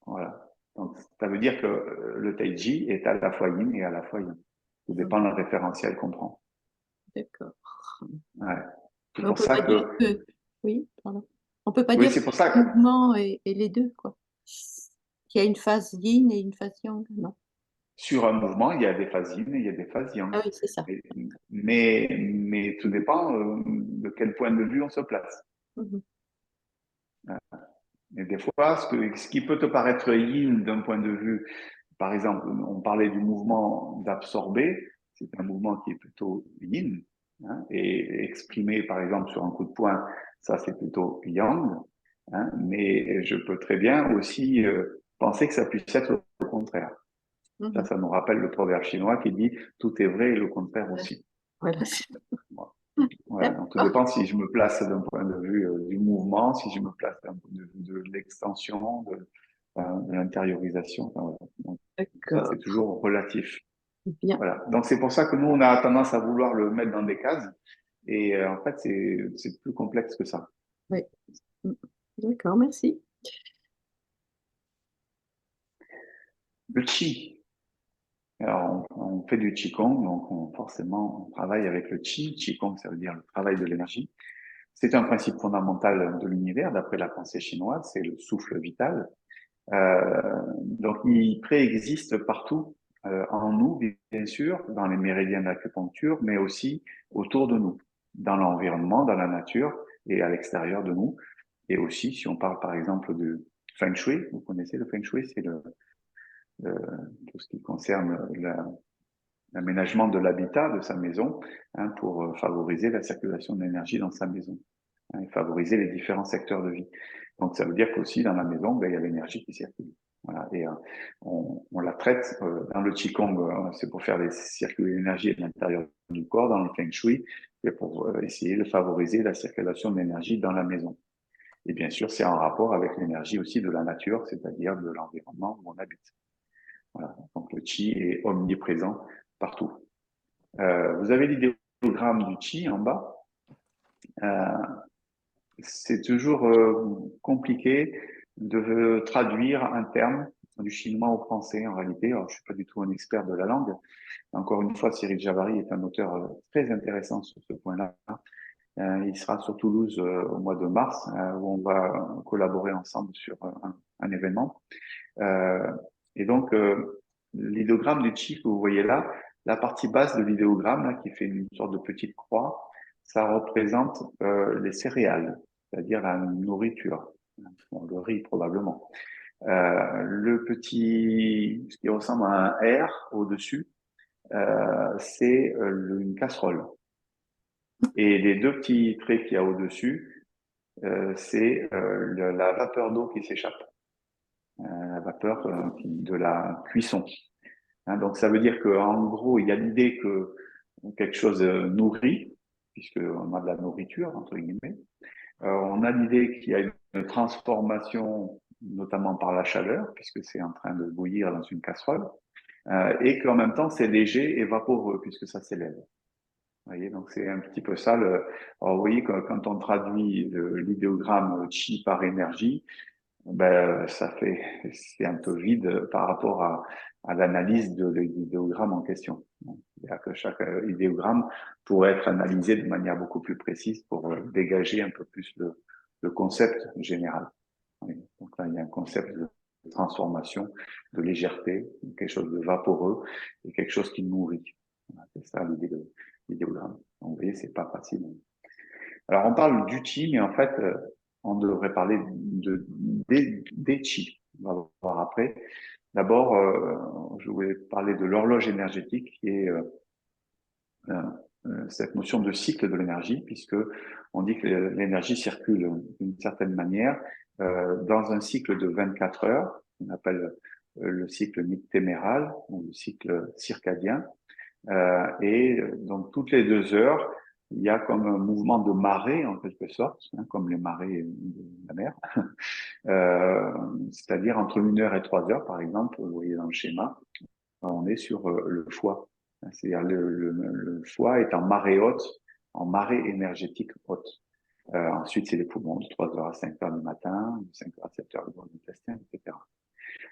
S1: Voilà. Donc, ça veut dire que le tai chi est à la fois yin et à la fois yang. Tout
S3: Mhm.
S1: dépend du référentiel qu'on prend.
S3: D'accord.
S1: Ouais. C'est
S3: Mais on
S1: pour
S3: peut
S1: ça
S3: pas dire
S1: que,
S3: que... Oui, pardon. On peut pas
S1: oui,
S3: dire
S1: c'est
S3: que
S1: pour ça
S3: chaque
S1: que,
S3: mouvement est les deux, quoi. Qu'il y a une phase yin et une phase yang, non?
S1: sur un mouvement, il y a des phases yin et il y a des phases yang.
S3: Ah oui, c'est ça.
S1: Mais, mais tout dépend de quel point de vue on se place.
S3: Mhm.
S1: Et des fois, ce qui peut te paraître yin d'un point de vue, par exemple, on parlait du mouvement d'absorber, c'est un mouvement qui est plutôt yin, hein, et exprimé par exemple sur un coup de poing, ça c'est plutôt yang, hein, mais je peux très bien aussi penser que ça puisse être le contraire.
S3: Mhm.
S1: Ça nous rappelle le proverbe chinois qui dit tout est vrai et le contraire aussi.
S3: Voilà.
S1: Voilà, donc tout
S3: D'accord.
S1: dépend si je me place d'un point de vue du mouvement, si je me place d'un point de vue de l'extension, de l'intériorisation. Enfin, voilà. Donc, ça,
S3: D'accord.
S1: c'est toujours relatif.
S3: Bien.
S1: Voilà. Donc, c'est pour ça que nous, on a tendance à vouloir le mettre dans des cases. Et en fait, c'est plus complexe que ça.
S3: Oui. Mm. D'accord, merci.
S1: Le chi. Alors, on fait du qigong, donc forcément, on travaille avec le chi. Qigong, ça veut dire le travail de l'énergie. C'est un principe fondamental de l'univers, d'après la pensée chinoise, c'est le souffle vital. Donc, il préexiste partout en nous, bien sûr, dans les méridiens d'acupuncture, mais aussi autour de nous, dans l'environnement, dans la nature et à l'extérieur de nous. Et aussi, si on parle par exemple de Feng Shui, vous connaissez le Feng Shui, c'est le, tout ce qui concerne l'aménagement de l'habitat de sa maison hein, pour favoriser la circulation de l'énergie dans sa maison hein, et favoriser les différents secteurs de vie. Donc, ça veut dire qu'aussi dans la maison, ben, il y a l'énergie qui circule. Voilà, et on la traite dans le Qigong, c'est pour faire circuler l'énergie à l'intérieur du corps, dans le Feng Shui, c'est pour essayer de favoriser la circulation de l'énergie dans la maison. Et bien sûr, c'est en rapport avec l'énergie aussi de la nature, c'est-à-dire de l'environnement où on habite. Voilà, donc le Qi est omniprésent partout. Vous avez l'idéogramme du Qi en bas. Euh, c'est toujours compliqué de traduire un terme du chinois au français en réalité. Alors, je suis pas du tout un expert de la langue. Encore une fois, Cyril Javary est un auteur très intéressant sur ce point-là. Il sera sur Toulouse au mois de mars où on va collaborer ensemble sur un événement. Euh, et donc, l'idéogramme du chi que vous voyez là, la partie basse de l'idéogramme, là, qui fait une sorte de petite croix, ça représente les céréales, c'est-à-dire la nourriture. Bon, le riz probablement. Le petit, ce qui ressemble à un R au-dessus, c'est une casserole. Et les deux petits traits qu'il y a au-dessus, c'est la vapeur d'eau qui s'échappe, la vapeur de la cuisson. Hein, donc ça veut dire qu'en gros, il y a l'idée que quelque chose nourrit, puisqu'on a de la nourriture, entre guillemets. On a l'idée qu'il y a une transformation, notamment par la chaleur, puisque c'est en train de bouillir dans une casserole, et qu'en même temps, c'est léger et vaporeux, puisque ça s'élève. Vous voyez, donc c'est un petit peu ça. Alors, vous voyez, quand on traduit l'idéogramme chi par énergie, ben, c'est un peu vide par rapport à l'analyse de l'idéogramme en question. C'est-à-dire que chaque idéogramme pourrait être analysé de manière beaucoup plus précise pour dégager un peu plus le concept général. Oui. Donc là, il y a un concept de transformation, de légèreté, quelque chose de vaporeux et quelque chose qui nourrit. Voilà, c'est ça l'idée de l'idéogramme. Donc, vous voyez, c'est pas facile. Alors, on parle du chi, mais en fait, on devrait parler des chi. On va voir après. D'abord, je voulais parler de l'horloge énergétique, qui est cette notion de cycle de l'énergie, puisque on dit que l'énergie circule d'une certaine manière dans un cycle de 24 heures, qu'on appelle le cycle nictéméral ou le cycle circadien. Et donc, toutes les 2 heures, il y a comme un mouvement de marée, en quelque sorte, hein, comme les marées de la mer. C'est-à-dire entre 1 heure et 3 heures, par exemple, vous voyez dans le schéma, on est sur le foie. C'est-à-dire le foie est en marée haute, en marée énergétique haute. Ensuite, c'est les poumons, de 3 heures à 5 heures du matin, de 5 heures à 7 heures le gros intestin, etc.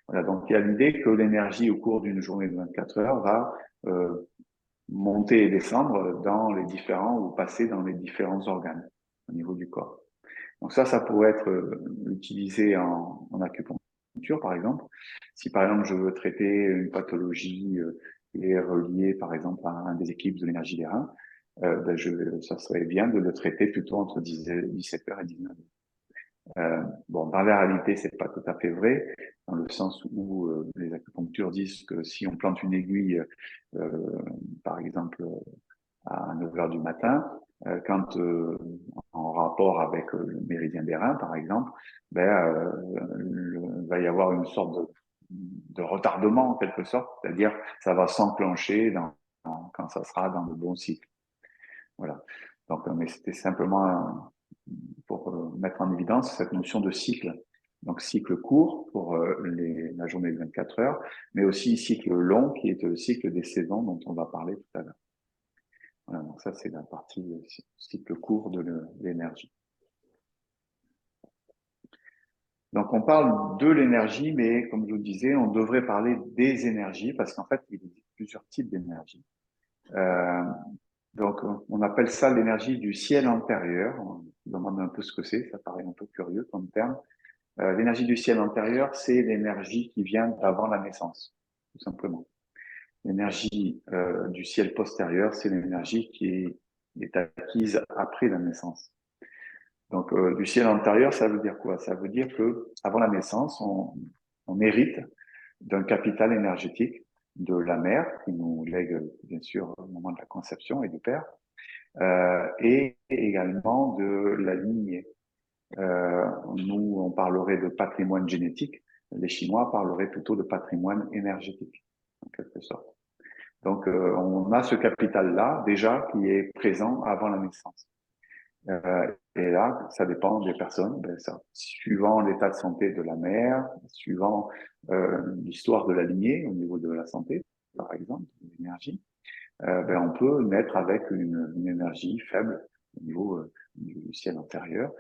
S1: Voilà, donc il y a l'idée que l'énergie au cours d'une journée de 24 heures va monter et descendre dans les différents ou passer dans les différents organes au niveau du corps. Donc ça pourrait être utilisé en acupuncture, par exemple. Si par exemple je veux traiter une pathologie qui est reliée, par exemple, à un déséquilibre de l'énergie des reins, ben ça serait bien de le traiter plutôt entre 17h et 19h. Bon, dans la réalité, c'est pas tout à fait vrai, dans le sens où les acupunctures disent que si on plante une aiguille, par exemple, à 9 heures du matin, quand en rapport avec le méridien des reins, par exemple, ben, il va y avoir une sorte de retardement en quelque sorte, c'est-à-dire ça va s'enclencher quand ça sera dans le bon cycle. Voilà. Donc, mais c'était simplement pour mettre en évidence cette notion de cycle. Donc, cycle court pour la journée de 24 heures, mais aussi cycle long qui est le cycle des saisons dont on va parler tout à l'heure. Voilà, donc ça, c'est la partie cycle court de l'énergie. Donc, on parle de l'énergie, mais comme je vous disais, on devrait parler des énergies parce qu'en fait, il existe plusieurs types d'énergie. Donc, on appelle ça l'énergie du ciel antérieur. On se demande un peu ce que c'est, ça paraît un peu curieux comme terme. L'énergie du ciel antérieur, c'est l'énergie qui vient d'avant la naissance, tout simplement. L'énergie du ciel postérieur, c'est l'énergie qui est acquise après la naissance. Donc, du ciel antérieur, ça veut dire quoi? Ça veut dire que avant la naissance, on hérite d'un capital énergétique de la mère, qui nous lègue, bien sûr, au moment de la conception, et du père, et également de la lignée. Nous, on parlerait de patrimoine génétique. Les Chinois parleraient plutôt de patrimoine énergétique, en quelque sorte. Donc, on a ce capital-là, déjà, qui est présent avant la naissance. Et là, ça dépend des personnes, suivant l'état de santé de la mère, suivant l'histoire de la lignée au niveau de la santé, par exemple, de l'énergie, on peut naître avec une énergie faible au niveau du ciel antérieur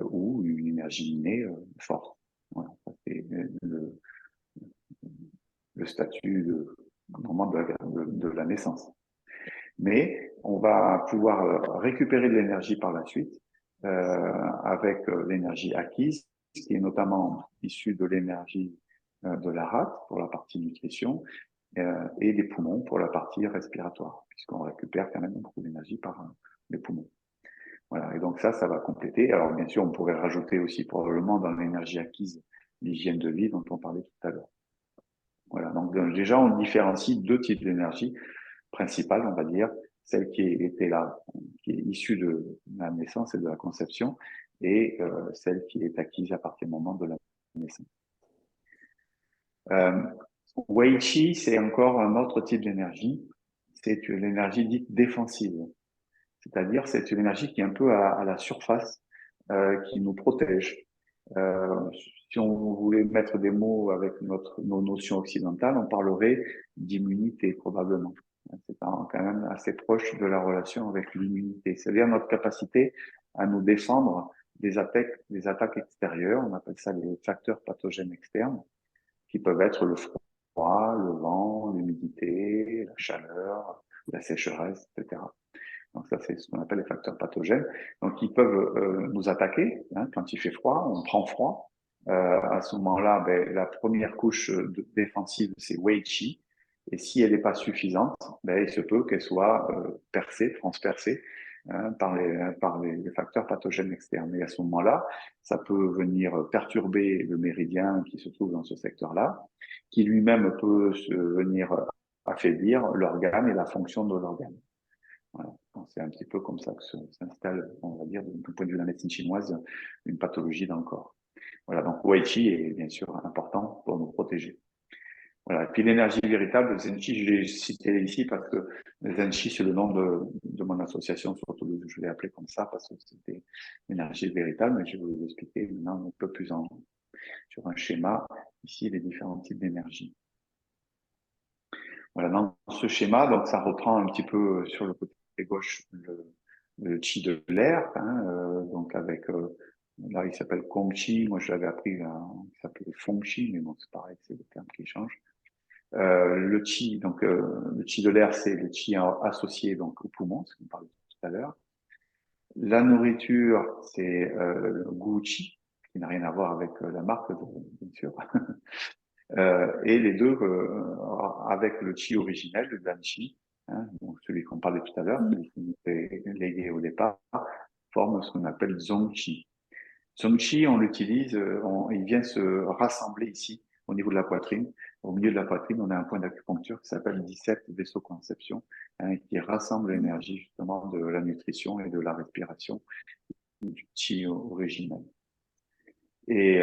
S1: ou une énergie innée forte. Voilà, ça c'est le statut au moment de la naissance. Mais on va pouvoir récupérer de l'énergie par la suite avec l'énergie acquise, qui est notamment issue de l'énergie de la rate pour la partie nutrition et des poumons pour la partie respiratoire, puisqu'on récupère quand même beaucoup d'énergie par les poumons. Voilà, et donc ça va compléter. Alors bien sûr, on pourrait rajouter aussi probablement dans l'énergie acquise l'hygiène de vie dont on parlait tout à l'heure. Voilà, donc déjà on différencie 2 types d'énergie principale, on va dire, celle qui était là, qui est issue de la naissance et de la conception, et celle qui est acquise à partir du moment de la naissance. Wei Qi, c'est encore un autre type d'énergie. C'est une énergie dite défensive. C'est-à-dire, c'est une énergie qui est un peu à la surface, qui nous protège. Si on voulait mettre des mots avec nos notions occidentales, on parlerait d'immunité, probablement. C'est quand même assez proche de la relation avec l'immunité. C'est-à-dire notre capacité à nous défendre des attaques extérieures. On appelle ça les facteurs pathogènes externes, qui peuvent être le froid, le vent, l'humidité, la chaleur, la sécheresse, etc. Donc ça, c'est ce qu'on appelle les facteurs pathogènes. Donc ils peuvent nous attaquer quand il fait froid, on prend froid. À ce moment-là, la première couche défensive, c'est Wei Qi. Et si elle n'est pas suffisante, il se peut qu'elle soit percée, transpercée par les facteurs pathogènes externes. Et à ce moment-là, ça peut venir perturber le méridien qui se trouve dans ce secteur-là, qui lui-même peut venir affaiblir l'organe et la fonction de l'organe. Voilà. C'est un petit peu comme ça que s'installe, on va dire, du point de vue de la médecine chinoise, une pathologie dans le corps. Voilà, donc Wei Qi est bien sûr important pour nous protéger. Voilà. Et puis l'énergie véritable, le Zenchi, je l'ai cité ici parce que le Zenchi, c'est le nom de mon association, surtout je l'ai appelé comme ça parce que c'était l'énergie véritable, mais je vais vous expliquer maintenant un peu plus sur un schéma, ici, les différents types d'énergie. Voilà, dans ce schéma, donc ça reprend un petit peu sur le côté gauche le chi de l'air, donc avec là il s'appelle Kong Chi, moi je l'avais appris, il s'appelait Feng Chi, mais bon c'est pareil, c'est le terme qui change. Le chi, donc le chi de l'air, c'est le chi associé donc au poumon, ce qu'on parlait tout à l'heure. La nourriture, c'est le Gu Chi, qui n'a rien à voir avec la marque, bien sûr. Et les deux, avec le chi originel, le Dan Chi, donc celui qu'on parlait tout à l'heure, celui qui nous est légué au départ, forme ce qu'on appelle Zong Chi. Zong Chi, on l'utilise, il vient se rassembler ici, au niveau de la poitrine. Au milieu de la poitrine, on a un point d'acupuncture qui s'appelle 17 vaisseaux conception, qui rassemble l'énergie justement de la nutrition et de la respiration du chi originel. Et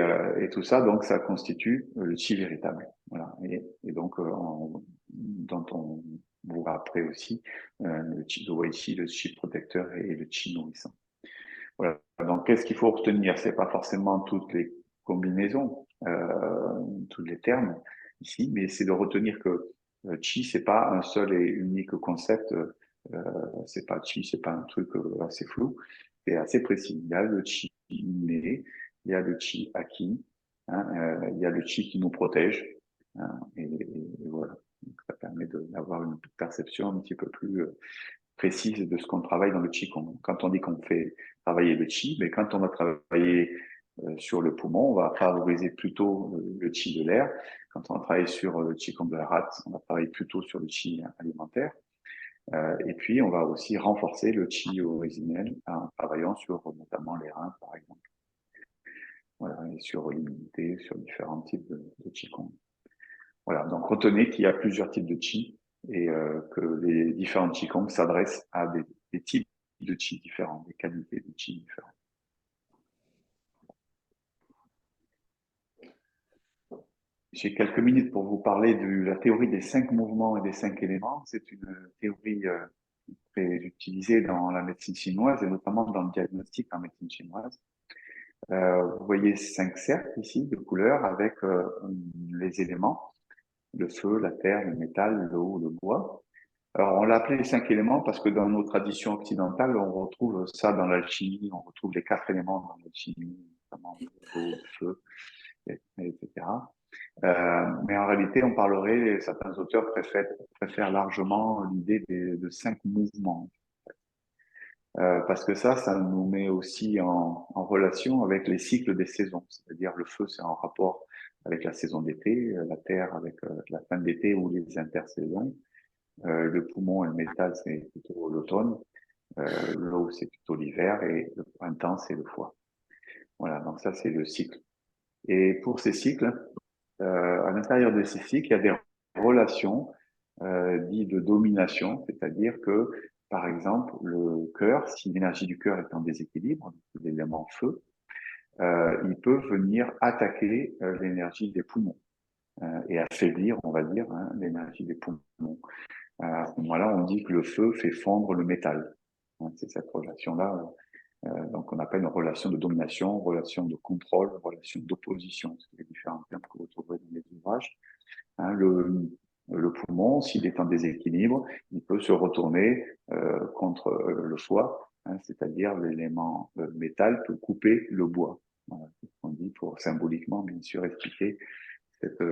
S1: tout ça, donc, ça constitue le chi véritable. Voilà. Et donc, dont on voit après aussi le chi de Wei Qi, le chi protecteur et le chi nourrissant. Voilà. Donc, qu'est-ce qu'il faut retenir? C'est pas forcément toutes les combinaisons, tous les termes ici, mais c'est de retenir que chi, c'est pas un seul et unique concept. C'est pas chi, c'est pas un truc assez flou. C'est assez précis. Il y a le chi inné, il y a le chi acquis, il y a le chi qui nous protège, et voilà. Donc, ça permet d'avoir une perception un petit peu plus précise de ce qu'on travaille dans le Qigong. Quand on dit qu'on fait travailler le Qi, mais quand on va travailler sur le poumon, on va favoriser plutôt le Qi de l'air. Quand on va travailler sur le Qigong de la rate, on va travailler plutôt sur le Qi alimentaire. Et puis, on va aussi renforcer le Qi originel en travaillant sur notamment les reins, par exemple. Voilà, et sur l'immunité, sur différents types de Qigong. Voilà, donc retenez qu'il y a plusieurs types de Qi et que les différents Qigong s'adressent à des types de Qi différents, des qualités de Qi différentes. J'ai quelques minutes pour vous parler de la théorie des 5 mouvements et des 5 éléments. C'est une théorie très utilisée dans la médecine chinoise et notamment dans le diagnostic en médecine chinoise. Vous voyez 5 cercles ici de couleurs avec les éléments, le feu, la terre, le métal, l'eau, le bois. Alors, on l'a appelé les 5 éléments parce que dans nos traditions occidentales, on retrouve ça dans l'alchimie, on retrouve les 4 éléments dans l'alchimie, notamment l'eau, le feu, etc. Mais en réalité, on parlerait, certains auteurs préfèrent largement l'idée de 5 mouvements. Parce que ça nous met aussi en relation avec les cycles des saisons. C'est-à-dire le feu, c'est en rapport avec la saison d'été, la terre avec la fin d'été ou les intersaisons. Le poumon et le métal, c'est plutôt l'automne. L'eau, c'est plutôt l'hiver. Et le printemps, c'est le foie. Voilà, donc ça, c'est le cycle. Et pour ces cycles, à l'intérieur de ces cycles, il y a des relations dites de domination, c'est-à-dire que, par exemple, le cœur, si l'énergie du cœur est en déséquilibre, l'élément feu, il peut venir attaquer l'énergie des poumons et affaiblir, on va dire, hein, l'énergie des poumons. À ce moment-là, on dit que le feu fait fondre le métal. Hein, c'est cette relation-là. Donc, on appelle une relation de domination, relation de contrôle, relation d'opposition. C'est les différents termes que vous trouverez dans les ouvrages. Hein, le poumon, s'il est en déséquilibre, il peut se retourner contre le foie, hein, c'est-à-dire l'élément métal peut couper le bois. Voilà, c'est ce qu'on dit pour symboliquement, bien sûr, expliquer cette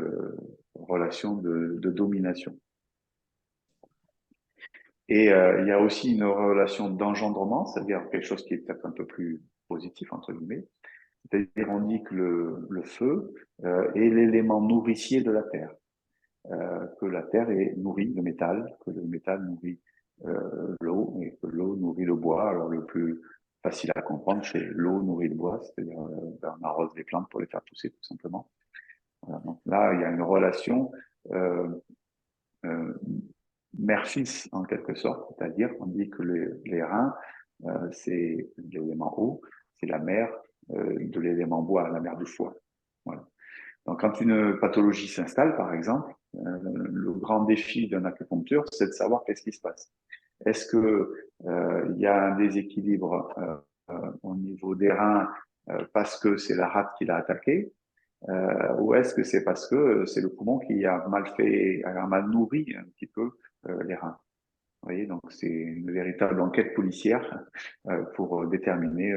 S1: relation de domination. Et il y a aussi une relation d'engendrement, c'est-à-dire quelque chose qui est peut-être un peu plus positif, entre guillemets. C'est-à-dire, on dit que le feu est l'élément nourricier de la terre. Que la terre est nourrie de métal, que le métal nourrit l'eau et que l'eau nourrit le bois. Alors le plus facile à comprendre, c'est l'eau nourrit le bois, c'est-à-dire on arrose les plantes pour les faire pousser tout simplement. Voilà, donc là, il y a une relation euh, euh, mère-fils en quelque sorte, c'est-à-dire qu'on dit que les reins, c'est l'élément eau, c'est la mère de l'élément bois, la mère du foie. Voilà. Donc, quand une pathologie s'installe, par exemple, le grand défi d'un acupuncteur, c'est de savoir qu'est-ce qui se passe. Est-ce que il y a un déséquilibre au niveau des reins parce que c'est la rate qui l'a attaqué, ou est-ce que c'est parce que c'est le poumon qui a mal fait, a mal nourri un petit peu les reins? Vous voyez, donc c'est une véritable enquête policière pour déterminer.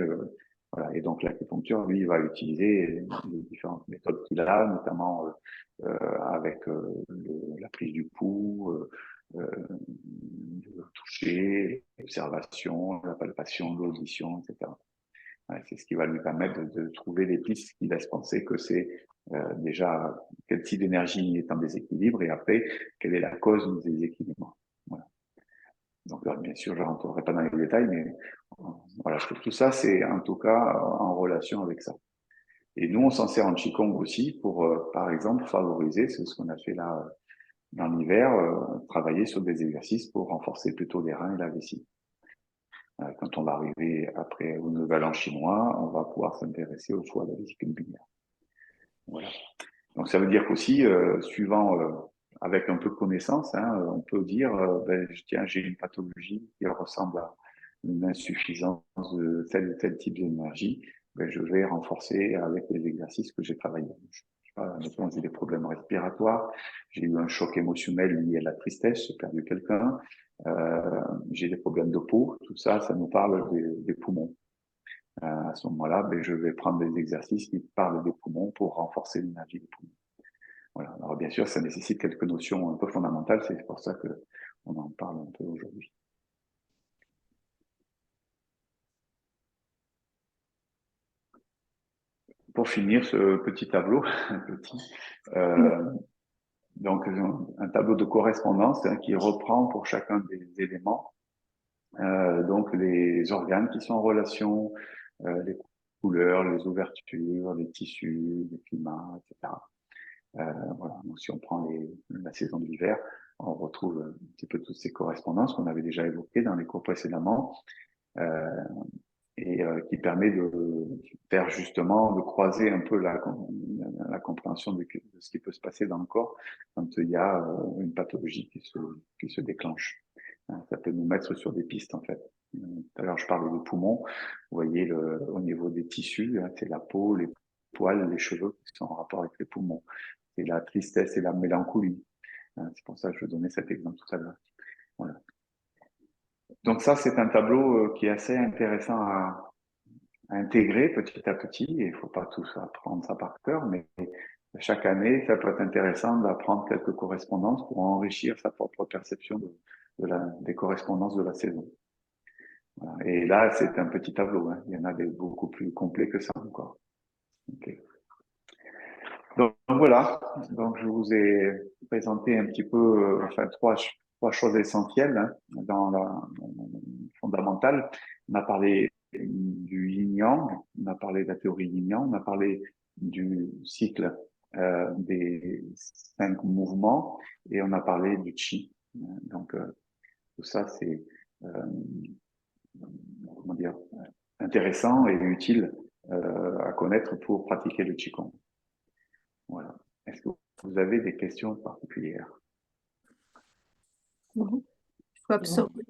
S1: Voilà. Et donc l'acupuncture, lui, va utiliser les différentes méthodes qu'il a, notamment avec la prise du pouls, le toucher, l'observation, la palpation, l'audition, etc. Ouais, c'est ce qui va lui permettre de trouver des pistes qui laissent penser que c'est déjà quel type d'énergie est en déséquilibre et après, quelle est la cause du déséquilibre. Voilà. Donc, bien sûr, je ne rentrerai pas dans les détails, mais voilà, je trouve que tout ça, c'est en tout cas en relation avec ça. Et nous, on s'en sert en Qigong aussi pour, par exemple, favoriser, c'est ce qu'on a fait là dans l'hiver, travailler sur des exercices pour renforcer plutôt les reins et la vessie. Quand on va arriver après au nouvel an chinois, on va pouvoir s'intéresser au foie, à la vésicule biliaire. Voilà. Donc ça veut dire qu'aussi, suivant, avec un peu de connaissance, hein, on peut dire, tiens, j'ai une pathologie qui ressemble à une insuffisance de tel ou tel type d'énergie, ben, je vais renforcer avec les exercices que j'ai travaillés. Je sais pas, mettons, j'ai des problèmes respiratoires, j'ai eu un choc émotionnel lié à la tristesse, j'ai perdu quelqu'un, j'ai des problèmes de peau, tout ça, ça nous parle des poumons. À ce moment-là, ben, je vais prendre des exercices qui parlent des poumons pour renforcer l'énergie des poumons. Voilà. Alors bien sûr, ça nécessite quelques notions un peu fondamentales, c'est pour ça que on en parle un peu aujourd'hui. Pour finir ce petit tableau, donc un tableau de correspondance hein, qui reprend pour chacun des éléments donc les organes qui sont en relation, les couleurs, les ouvertures, les tissus, les climats, etc. Voilà. Donc, si on prend la saison de l'hiver, on retrouve un petit peu toutes ces correspondances qu'on avait déjà évoquées dans les cours précédemment, et qui permet de faire justement, de croiser un peu la compréhension de ce qui peut se passer dans le corps quand il y a une pathologie qui se déclenche. Ça peut nous mettre sur des pistes en fait. Tout à l'heure, je parlais des poumons. Vous voyez, au niveau des tissus, hein, c'est la peau, les poils, les cheveux qui sont en rapport avec les poumons. C'est la tristesse et la mélancolie. C'est pour ça que je donnais cet exemple tout à l'heure. Voilà. Donc ça, c'est un tableau qui est assez intéressant à intégrer petit à petit. Et il ne faut pas tout apprendre ça par cœur, mais chaque année, ça peut être intéressant d'apprendre quelques correspondances pour enrichir sa propre perception des correspondances de la saison. Voilà. Et là, c'est un petit tableau. Hein. Il y en a des beaucoup plus complets que ça encore. Okay. Donc voilà, donc je vous ai présenté un petit peu, enfin trois choses essentielles hein, dans la fondamentale. On a parlé du yin-yang, on a parlé de la théorie yin-yang, on a parlé du cycle des 5 mouvements et on a parlé du qi. Donc tout ça c'est comment dire intéressant et utile à connaître pour pratiquer le Qigong. Voilà. Est-ce que vous avez des questions particulières?
S3: Il faut absorber.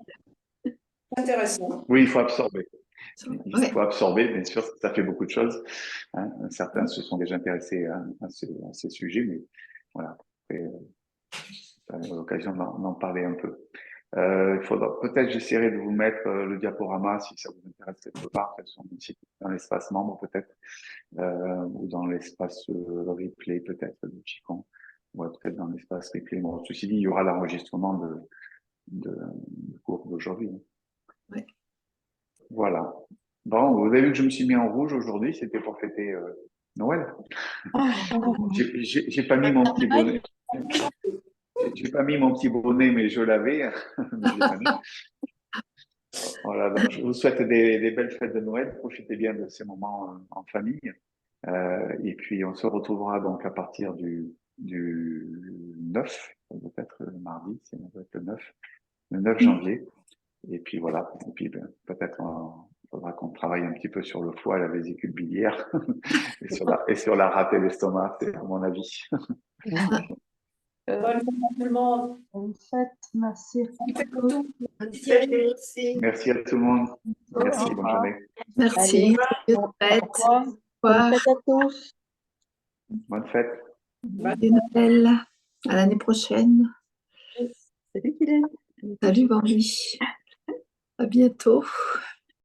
S2: Intéressant.
S1: Oui, il faut absorber. Il
S2: Ouais.
S1: faut absorber, bien sûr, ça fait beaucoup de choses. Hein. Certains se sont déjà intéressés à ces sujets, mais voilà, vous avez l'occasion d'en parler un peu. Il faudra peut-être, j'essaierai de vous mettre le diaporama si ça vous intéresse quelque part, dans l'espace membre peut-être, ou dans l'espace replay peut-être du Qigong, ou peut-être dans l'espace replay. Bon, ceci dit, il y aura l'enregistrement du cours d'aujourd'hui.
S2: Ouais.
S1: Voilà. Bon, vous avez vu que je me suis mis en rouge aujourd'hui, c'était pour fêter Noël. J'ai pas mis mon petit bonnet. J'ai pas mis mon petit bonnet, mais je l'avais. Mais je l'ai pas mis. Voilà, donc je vous souhaite des belles fêtes de Noël. Profitez bien de ces moments en famille. Et puis, on se retrouvera donc à partir du 9, peut-être le mardi, c'est le 9 janvier. Et puis voilà, et puis peut-être il faudra qu'on travaille un petit peu sur le foie, la vésicule biliaire et sur la rate et l'estomac, c'est à mon avis.
S2: Bonne fête à tout le monde.
S3: Bonne fête, merci.
S1: Merci à tout le monde. Merci, bonne journée.
S2: Merci.
S3: Allez,
S2: Bonne
S3: au
S2: fête.
S3: revoir.
S2: Au
S3: Bonne
S2: revoir.
S3: fête à tous.
S1: Bonne fête.
S2: Joyeux Noël. À l'année prochaine.
S3: Salut, Guylaine.
S2: Salut, Bambi. À bientôt.